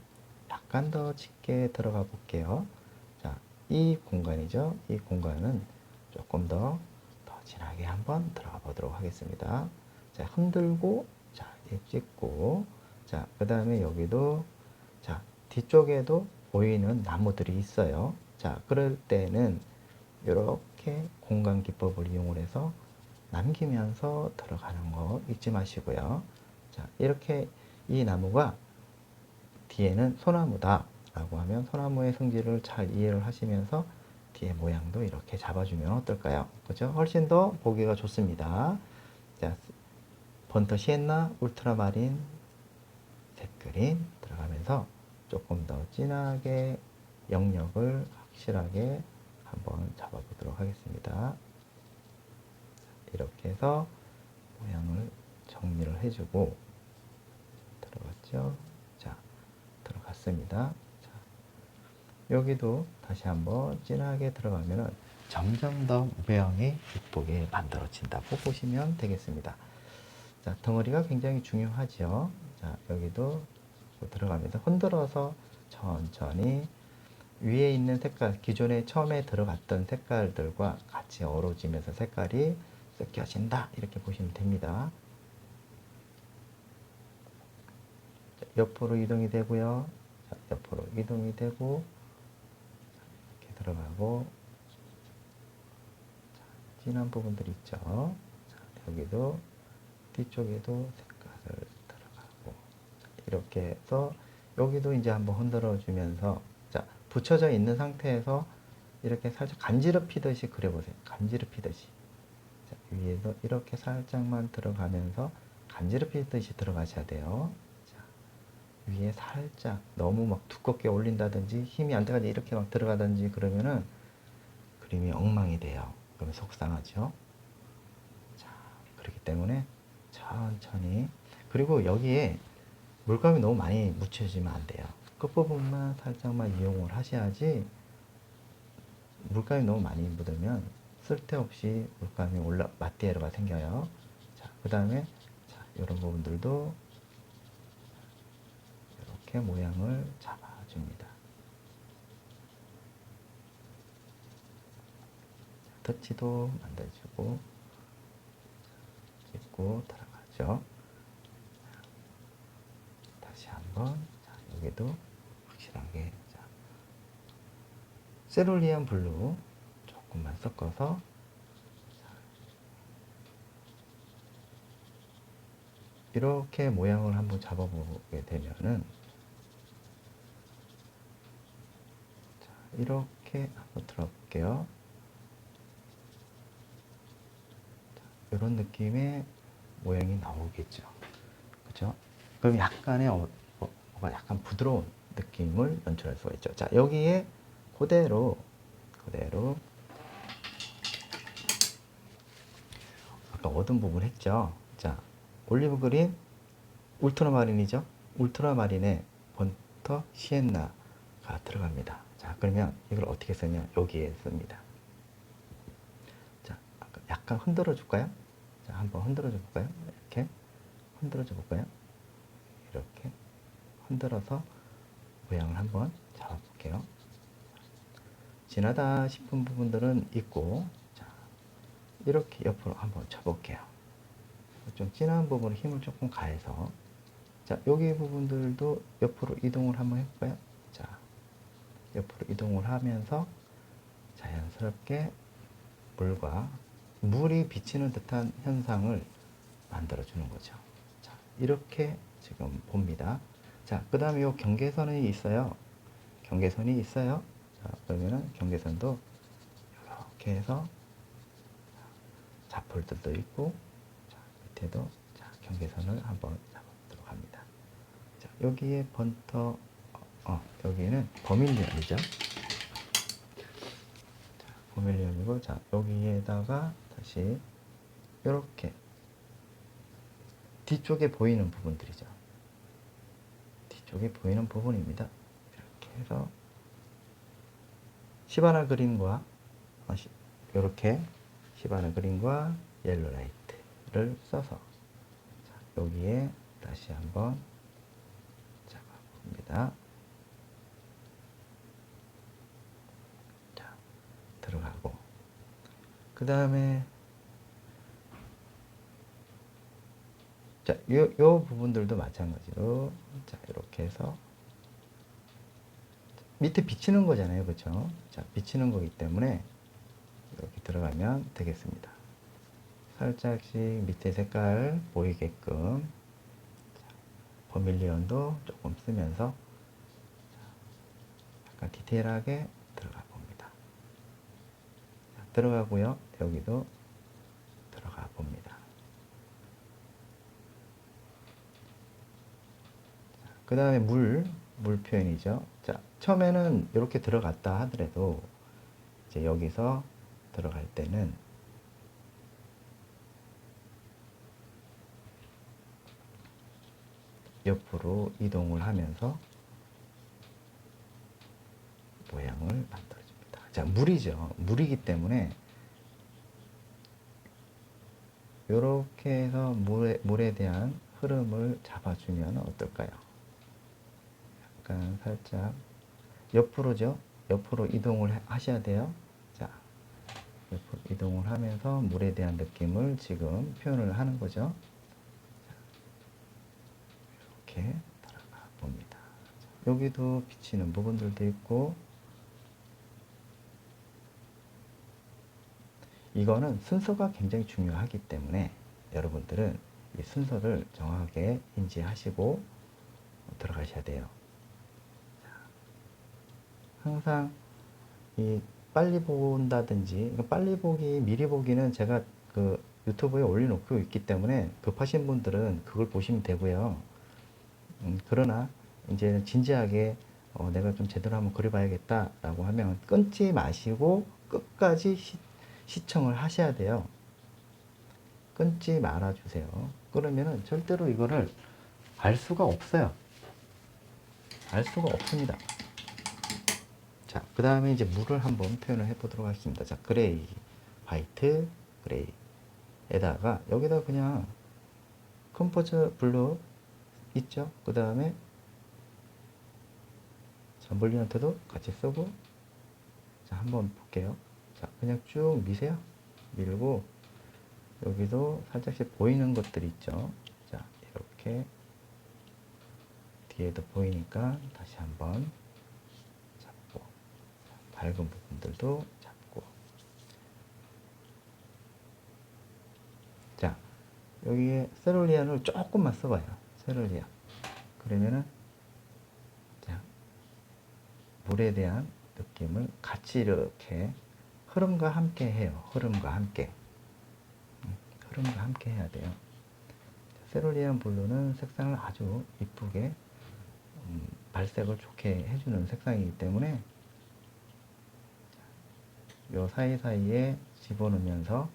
약간 더 짙게 들어가 볼게요. 자, 이 공간이죠. 이 공간은 조금 더 진하게 한번 들어가 보도록 하겠습니다. 자, 흔들고, 자, 찍고, 자, 그 다음에 여기도, 자, 뒤쪽에도 보이는 나무들이 있어요. 자, 그럴 때는 이렇게 공간 기법을 이용을 해서 남기면서 들어가는 거 잊지 마시고요. 자, 이렇게 이 나무가 뒤에는 소나무다 라고 하면 소나무의 성질을 잘 이해를 하시면서 뒤에 모양도 이렇게 잡아주면 어떨까요? 그죠? 훨씬 더 보기가 좋습니다. 자, 번터 시엔나, 울트라마린, 그린 들어가면서 조금 더 진하게 영역을 확실하게 한번 잡아보도록 하겠습니다. 이렇게 해서 모양을 정리를 해주고 들어갔죠? 자, 들어갔습니다. 자, 여기도 다시 한번 진하게 들어가면은 점점 더 모양이 이쁘게 만들어진다고 보시면 되겠습니다. 자, 덩어리가 굉장히 중요하죠. 자, 여기도 들어가면서 흔들어서 천천히 위에 있는 색깔, 기존에 처음에 들어갔던 색깔들과 같이 어우러지면서 색깔이 섞여진다. 이렇게 보시면 됩니다. 자, 옆으로 이동이 되고요. 자, 옆으로 이동이 되고 이렇게 들어가고 자, 진한 부분들 있죠. 자, 여기도 뒤쪽에도 색깔을 들어가고 이렇게 해서 여기도 이제 한번 흔들어 주면서 자, 붙여져 있는 상태에서 이렇게 살짝 간지럽히듯이 그려보세요. 간지럽히듯이. 자, 위에서 이렇게 살짝만 들어가면서 간지럽히듯이 들어가셔야 돼요. 자, 위에 살짝 너무 막 두껍게 올린다든지 힘이 안 돼가지고 이렇게 막 들어가든지 그러면은 그림이 엉망이 돼요. 그러면 속상하죠. 자, 그렇기 때문에 천천히. 그리고 여기에 물감이 너무 많이 묻혀지면 안 돼요. 끝부분만 살짝만 이용을 하셔야지 물감이 너무 많이 묻으면 쓸데없이 물감이 마띠에러가 생겨요. 자, 그 다음에 이런 부분들도 이렇게 모양을 잡아줍니다. 터치도 만들어주고 찍고 들어가죠. 다시 한번 여기도 확실하게 세룰리안 블루 조금만 섞어서 이렇게 모양을 한번 잡아보게 되면은 자, 이렇게 한번 들어볼게요. 이런 느낌의 모양이 나오겠죠. 그죠? 그럼 약간의 약간 부드러운 느낌을 연출할 수가 있죠. 자, 여기에 그대로 아까 어두운 부분 했죠. 자, 올리브 그린 울트라마린이죠. 울트라마린에 번터 시엔나가 들어갑니다. 자, 그러면 이걸 어떻게 쓰냐? 여기에 씁니다. 자, 약간 흔들어 줄까요? 자, 한번 흔들어 줘 볼까요? 이렇게 흔들어 줘 볼까요? 이렇게 흔들어서 모양을 한번 잡아 볼게요. 진하다 싶은 부분들은 있고, 자, 이렇게 옆으로 한번 쳐볼게요. 좀 진한 부분에 힘을 조금 가해서, 자, 여기 부분들도 옆으로 이동을 한번 해볼까요? 자, 옆으로 이동을 하면서 자연스럽게 물이 비치는 듯한 현상을 만들어주는 거죠. 자, 이렇게 지금 봅니다. 자, 그 다음에 요 경계선이 있어요. 경계선이 있어요. 자, 그러면은 경계선도 이렇게 해서 자풀들도 있고, 자, 밑에도 자, 경계선을 한번 잡아보도록 합니다. 자, 여기에 번터, 여기는 버밀리언이죠. 자, 버밀리언이고, 자, 여기에다가 다시 이렇게 뒤쪽에 보이는 부분들이죠. 뒤쪽에 보이는 부분입니다. 이렇게 해서 시바나 그린과 이렇게 시바나 그린과 옐로 라이트를 써서 자, 여기에 다시 한번 잡아봅니다. 자, 들어가고 그 다음에 자, 요 부분들도 마찬가지로 자, 이렇게 해서 밑에 비치는 거잖아요. 그렇죠? 자, 비치는 거기 때문에 이렇게 들어가면 되겠습니다. 살짝씩 밑에 색깔 보이게끔 버밀리언도 조금 쓰면서 약간 디테일하게 들어가 봅니다. 자, 들어가고요. 여기도 들어가 봅니다. 자, 그 다음에 물 표현이죠. 자, 처음에는 이렇게 들어갔다 하더라도 이제 여기서 들어갈 때는 옆으로 이동을 하면서 모양을 만들어줍니다. 자, 물이죠. 물이기 때문에 이렇게 해서 물에 대한 흐름을 잡아주면 어떨까요? 약간 살짝 옆으로죠. 옆으로 이동을 하셔야 돼요. 자, 옆으로 이동을 하면서 물에 대한 느낌을 지금 표현을 하는 거죠. 이렇게 들어가 봅니다. 여기도 비치는 부분들도 있고, 이거는 순서가 굉장히 중요하기 때문에 여러분들은 이 순서를 정확하게 인지하시고 들어가셔야 돼요. 항상 이 빨리 본다든지, 빨리 보기, 미리 보기는 제가 그 유튜브에 올려놓고 있기 때문에 급하신 분들은 그걸 보시면 되고요. 그러나 이제 진지하게 내가 좀 제대로 한번 그려봐야겠다라고 하면 끊지 마시고 끝까지 시청을 하셔야 돼요. 끊지 말아주세요. 그러면은 절대로 이거를 알 수가 없어요. 알 수가 없습니다. 자, 그 다음에 이제 물을 한번 표현을 해보도록 하겠습니다. 자, 그레이, 화이트, 그레이에다가 여기다 그냥 컴포즈 블루 있죠? 그 다음에 전블리한테도 같이 쓰고, 자, 한번 볼게요. 자, 그냥 쭉 미세요. 밀고, 여기도 살짝씩 보이는 것들이 있죠. 자, 이렇게 뒤에도 보이니까 다시 한번 잡고, 밝은 부분들도 잡고. 자, 여기에 세룰리안을 조금만 써봐요. 세룰리안. 그러면은, 자, 물에 대한 느낌을 같이 이렇게 흐름과 함께 해요. 흐름과 함께. 흐름과 함께 해야 돼요. 세룰리안 블루는 색상을 아주 이쁘게 발색을 좋게 해주는 색상이기 때문에 요 사이사이에 집어넣으면서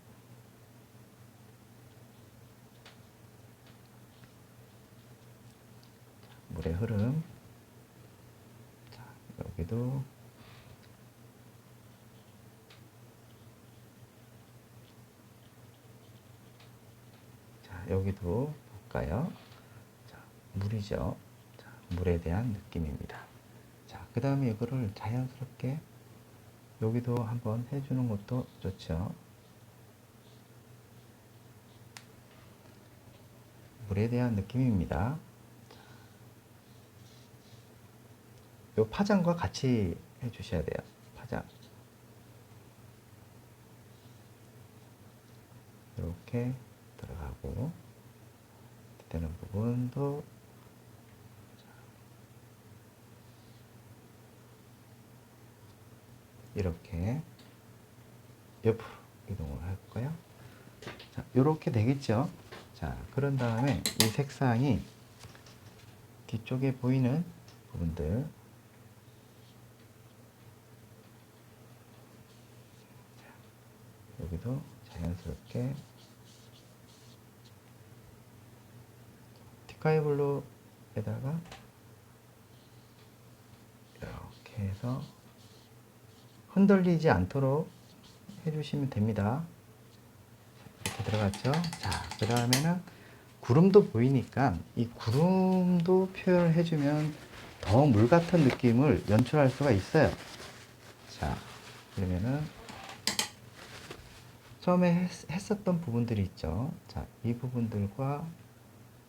물의 흐름, 자, 여기도 자, 여기도 볼까요? 자, 물이죠. 자, 물에 대한 느낌입니다. 자, 그 다음에 이거를 자연스럽게 여기도 한번 해주는 것도 좋죠. 물에 대한 느낌입니다. 요 파장과 같이 해주셔야 돼요. 파장. 이렇게 들어가고, 되는 부분도 이렇게 옆으로 이동을 할까요? 자, 이렇게 되겠죠. 자, 그런 다음에 이 색상이 뒤쪽에 보이는 부분들, 자, 여기도 자연스럽게 티카이 블루에다가 이렇게 해서 흔들리지 않도록 해주시면 됩니다. 이렇게 들어갔죠. 자, 그 다음에는 구름도 보이니까 이 구름도 표현을 해주면 더 물 같은 느낌을 연출할 수가 있어요. 자, 그러면은 처음에 했었던 부분들이 있죠. 자, 이 부분들과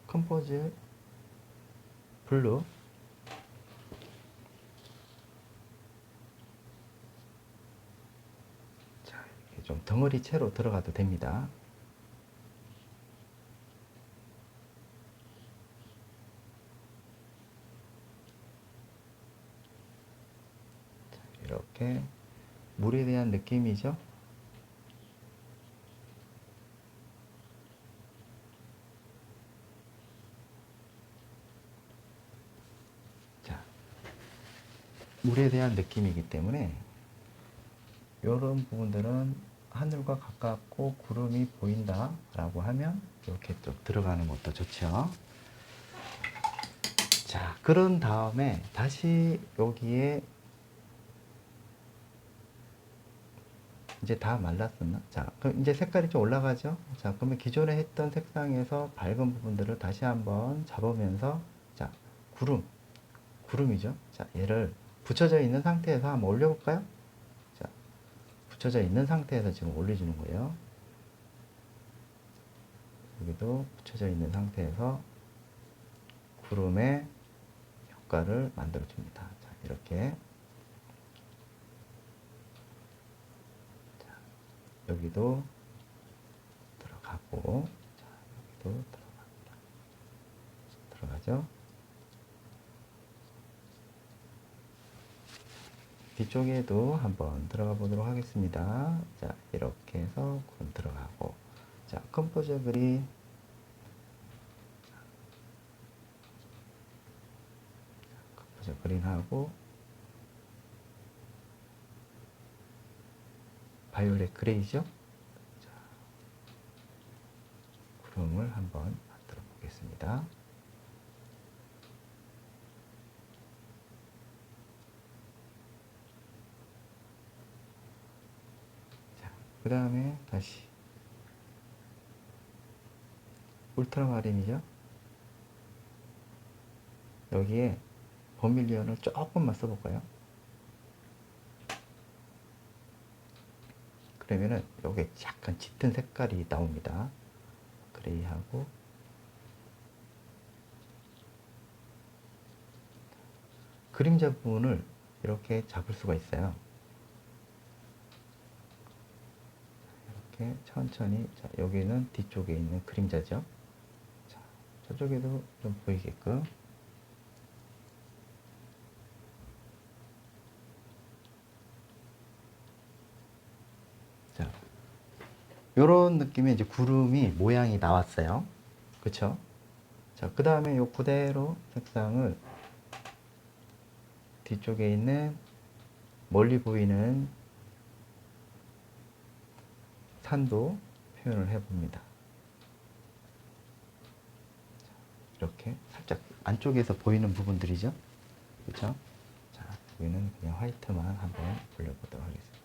컴포즈 블루, 자, 이렇게 좀 덩어리 채로 들어가도 됩니다. 자, 이렇게 물에 대한 느낌이죠. 물에 대한 느낌이기 때문에 이런 부분들은 하늘과 가깝고 구름이 보인다 라고 하면 이렇게 좀 들어가는 것도 좋죠. 자, 그런 다음에 다시 여기에 이제 다 말랐었나? 자, 그럼 이제 색깔이 좀 올라가죠? 자, 그러면 기존에 했던 색상에서 밝은 부분들을 다시 한번 잡으면서, 자, 구름이죠? 자, 얘를 붙여져 있는 상태에서 한번 올려볼까요? 자, 붙여져 있는 상태에서 지금 올려주는 거예요. 여기도 붙여져 있는 상태에서 구름의 효과를 만들어 줍니다. 자, 이렇게. 자, 여기도 들어가고, 자, 여기도 들어갑니다. 들어가죠? 뒤쪽에도 한번 들어가 보도록 하겠습니다. 자, 이렇게 해서 구름 들어가고, 자, 컴포저 그린. 컴포저 그린하고, 바이올렛 그레이죠? 자, 구름을 한번 만들어 보겠습니다. 자, 그 다음에 다시 울트라마린이죠? 여기에 버밀리언을 조금만 써볼까요? 그러면은 여기 약간 짙은 색깔이 나옵니다. 그레이하고 그림자 부분을 이렇게 잡을 수가 있어요. 이렇게 천천히. 자, 여기는 뒤쪽에 있는 그림자죠. 자, 저쪽에도 좀 보이게끔. 자, 요런 느낌의 이제 구름이 모양이 나왔어요. 그쵸? 자, 그 다음에 요 그대로 색상을 뒤쪽에 있는 멀리 보이는 산도 표현을 해봅니다. 이렇게 살짝 안쪽에서 보이는 부분들이죠. 그렇죠? 자, 여기는 그냥 화이트만 한번 올려보도록 하겠습니다.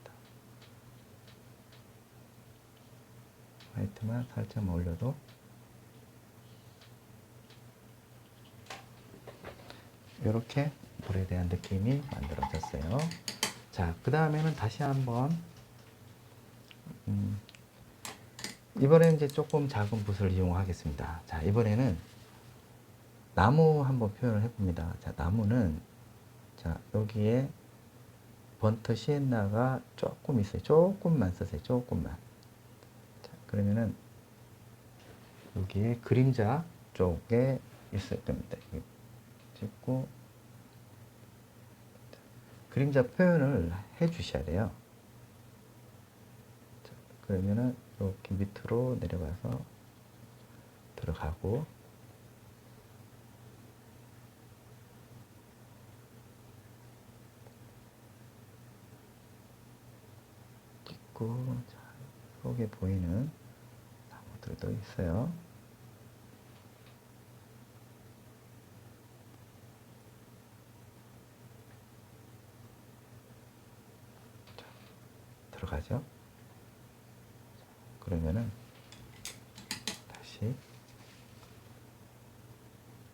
화이트만 살짝만 올려도 이렇게 물에 대한 느낌이 만들어졌어요. 자, 그 다음에는 다시 한번 이번에는 이제 조금 작은 붓을 이용하겠습니다. 자, 이번에는 나무 한번 표현을 해봅니다. 자, 나무는 자, 여기에 번트 시엔나가 조금 있어요. 조금만 쓰세요. 조금만. 자, 그러면은 여기에 그림자 쪽에 있어야 됩니다. 찍고 그림자 표현을 해 주셔야 돼요. 자, 그러면은 이렇게 밑으로 내려가서 들어가고, 찍고, 자, 속에 보이는 나무들도 있어요. 자, 들어가죠. 그러면은 다시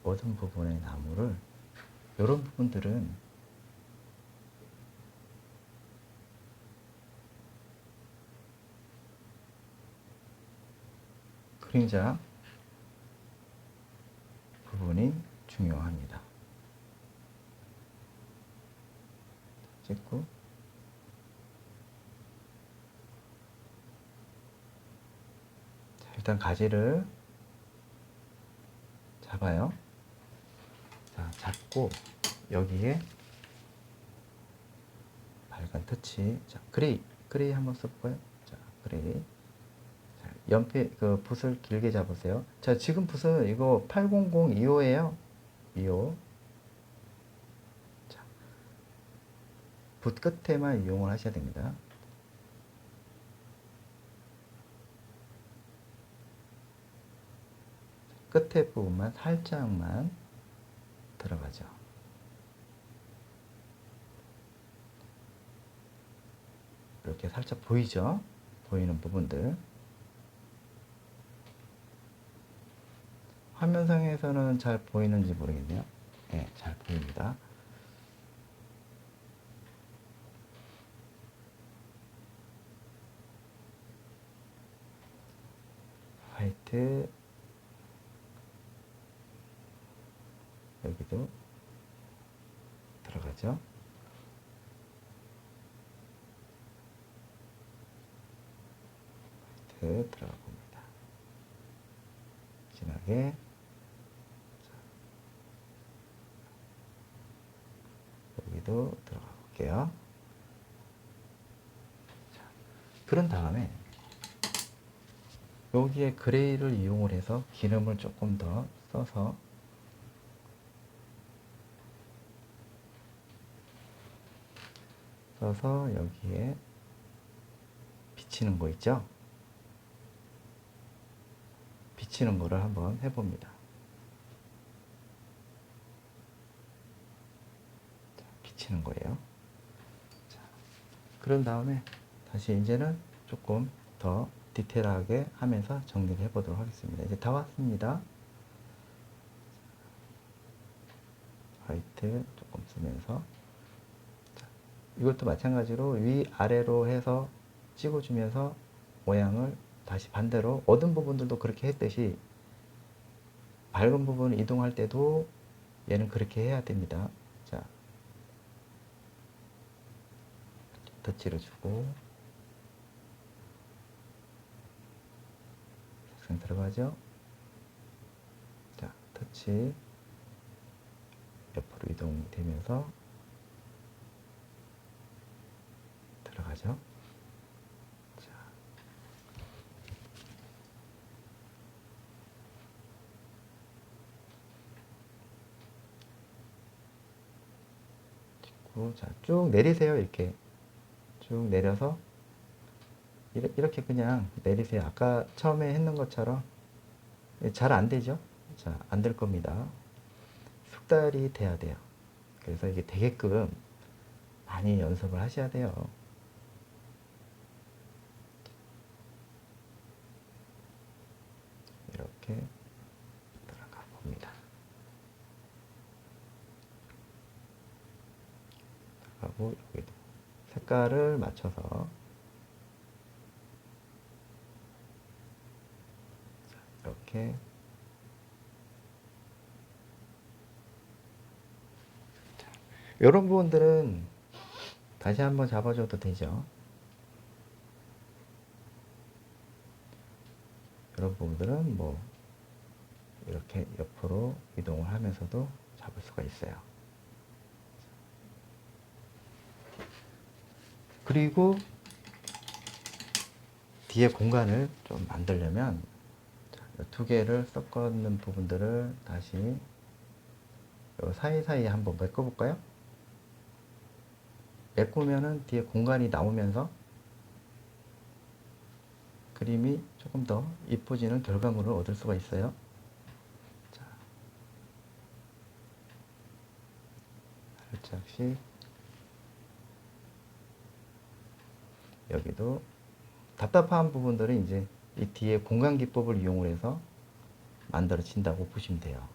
어두운 부분의 나무를, 이런 부분들은 그림자 부분이 중요합니다. 찍고, 자, 일단 가지를 잡아요. 자, 잡고 여기에 밝은 터치. 자, 그레이 한번 써볼까요? 자, 그레이. 자, 연필 그 붓을 길게 잡으세요. 자, 지금 붓은 이거 800 2호예요. 2호. 자, 붓 끝에만 이용을 하셔야 됩니다. 끝에 부분만 살짝만 들어가죠. 이렇게 살짝 보이죠? 보이는 부분들. 화면상에서는 잘 보이는지 모르겠네요. 네, 잘 보입니다. 화이트, 여기도 들어가죠. 화이트 들어가 봅니다. 진하게. 여기도 들어가 볼게요. 자, 그런 다음에 여기에 그레이를 이용을 해서 기름을 조금 더 써서 여기에 비치는 거 있죠? 비치는 거를 한번 해봅니다. 자, 비치는 거예요. 자, 그런 다음에 다시 이제는 조금 더 디테일하게 하면서 정리를 해보도록 하겠습니다. 이제 다 왔습니다. 화이트 조금 쓰면서, 자, 이것도 마찬가지로 위아래로 해서 찍어주면서 모양을 다시 반대로, 어두운 부분들도 그렇게 했듯이 밝은 부분 이동할 때도 얘는 그렇게 해야 됩니다. 자, 터치를 주고 색상 들어가죠. 자, 터치 옆으로 이동되면서 들어가죠. 자, 찍고, 자, 쭉 내리세요. 이렇게 쭉 내려서 이렇게 그냥 내리세요. 아까 처음에 했는 것처럼. 잘 안 되죠? 자, 안 될 겁니다. 숙달이 돼야 돼요. 그래서 이게 되게끔 많이 연습을 하셔야 돼요. 이렇게 들어가 봅니다. 들어가고, 여기도 색깔을 맞춰서 이렇게 이런 부분들은 다시 한번 잡아줘도 되죠. 이런 부분들은 뭐 이렇게 옆으로 이동을 하면서도 잡을 수가 있어요. 그리고 뒤에 공간을 좀 만들려면 두 개를 섞었는 부분들을 다시 요 사이사이에 한번 메꿔 볼까요? 메꾸면은 뒤에 공간이 나오면서 그림이 조금 더 이뻐지는 결과물을 얻을 수가 있어요. 자, 살짝씩 여기도 답답한 부분들은 이제 이 뒤에 공간 기법을 이용을 해서 만들어진다고 보시면 돼요.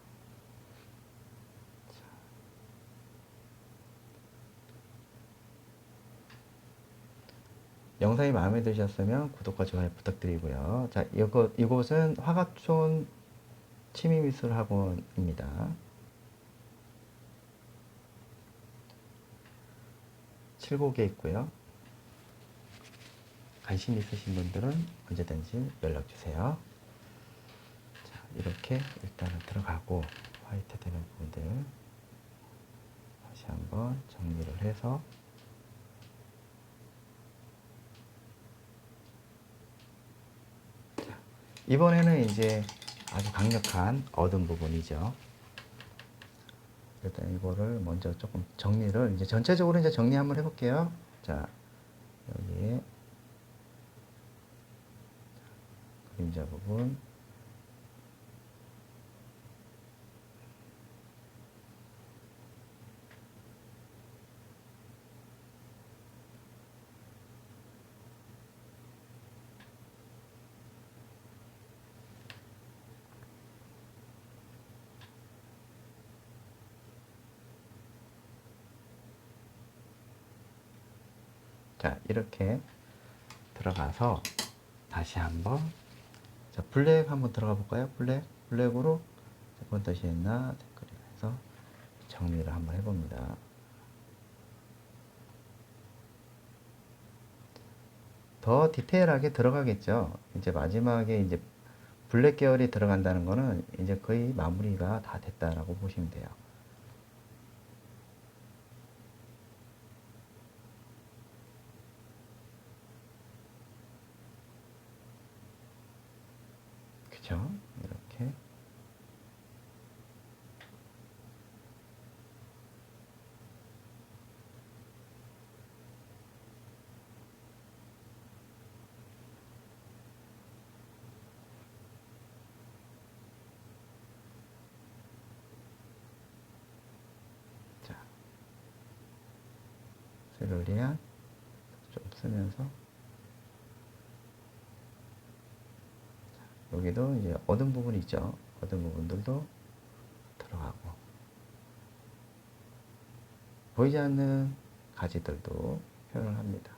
영상이 마음에 드셨으면 구독과 좋아요 부탁드리고요. 자, 이곳은 화가촌 취미미술학원입니다. 7곡에 있고요. 관심 있으신 분들은 언제든지 연락주세요. 자, 이렇게 일단은 들어가고 화이트 되는 부분들 다시 한번 정리를 해서, 자, 이번에는 이제 아주 강력한 어두운 부분이죠. 일단 이거를 먼저 조금 정리를, 이제 전체적으로 이제 정리 한번 해볼게요. 자, 여기에 그림자 부분, 자, 이렇게 들어가서 다시 한번, 자, 블랙 한번 들어가 볼까요? 블랙으로 몇 번 더시했나 댓글을 해서 정리를 한번 해봅니다. 더 디테일하게 들어가겠죠. 이제 마지막에 이제 블랙 계열이 들어간다는 거는 이제 거의 마무리가 다 됐다라고 보시면 돼요. 그죠? 이렇게. 자, 세로리안 좀 쓰면서, 여기도 이제 어두운 부분이 있죠. 어두운 부분들도 들어가고, 보이지 않는 가지들도 표현을 합니다.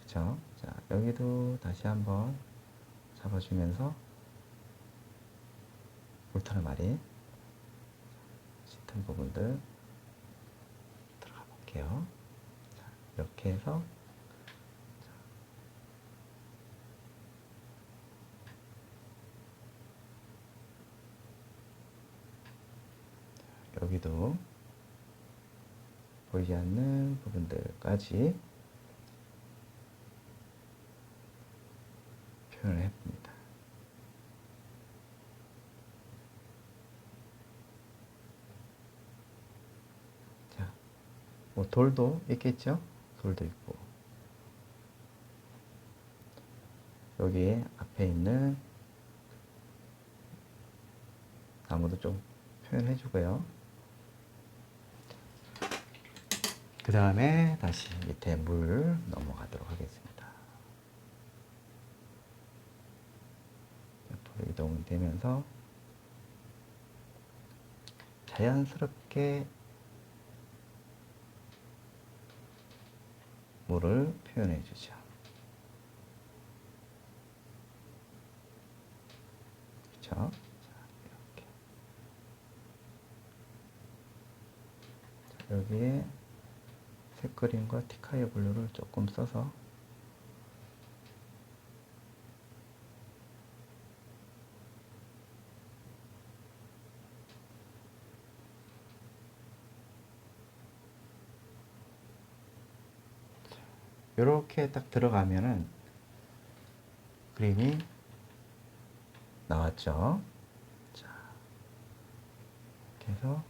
그쵸? 자, 여기도 다시 한번 잡아주면서 울타리 마리 짙은 부분들 들어가 볼게요. 자, 이렇게 해서 여기도 보이지 않는 부분들까지 표현을 해봅니다. 자, 뭐 돌도 있겠죠? 돌도 있고, 여기 앞에 있는 나무도 좀 표현해 주고요. 그 다음에 다시 밑에 물 넘어가도록 하겠습니다. 옆으로 이동이 되면서 자연스럽게 물을 표현해 주죠. 그렇죠? 이렇게. 자, 여기에 색그림과 티카이어 블루를 조금 써서 이렇게 딱 들어가면은 그림이 나왔죠. 자, 이렇게 해서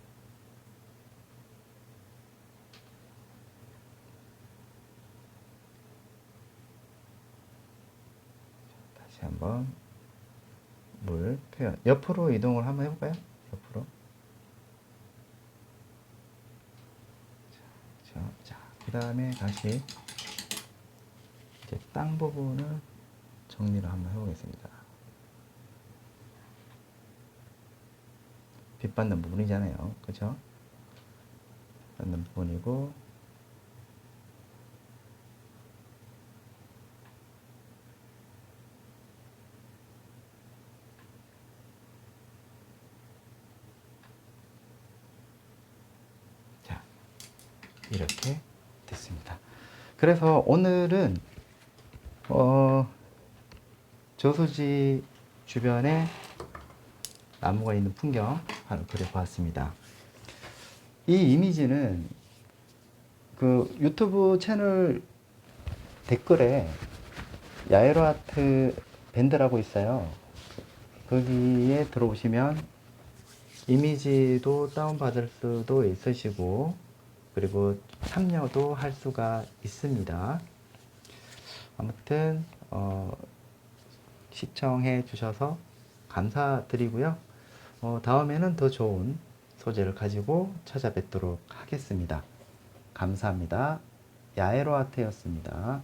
다시 한번 물 표현, 옆으로 이동을 한번 해볼까요? 옆으로. 자, 그 다음에 다시 이제 땅 부분을 정리를 한번 해보겠습니다. 빛 받는 부분이잖아요. 그죠? 받는 부분이고, 자, 이렇게 됐습니다. 그래서 오늘은 저수지 주변에 나무가 있는 풍경 하나 그려보았습니다. 이 이미지는 그 유튜브 채널 댓글에 야에로 아트 밴드라고 있어요. 거기에 들어오시면 이미지도 다운받을 수도 있으시고, 그리고 참여도 할 수가 있습니다. 아무튼 시청해 주셔서 감사드리고요. 다음에는 더 좋은 소재를 가지고 찾아뵙도록 하겠습니다. 감사합니다. 야에로아트였습니다.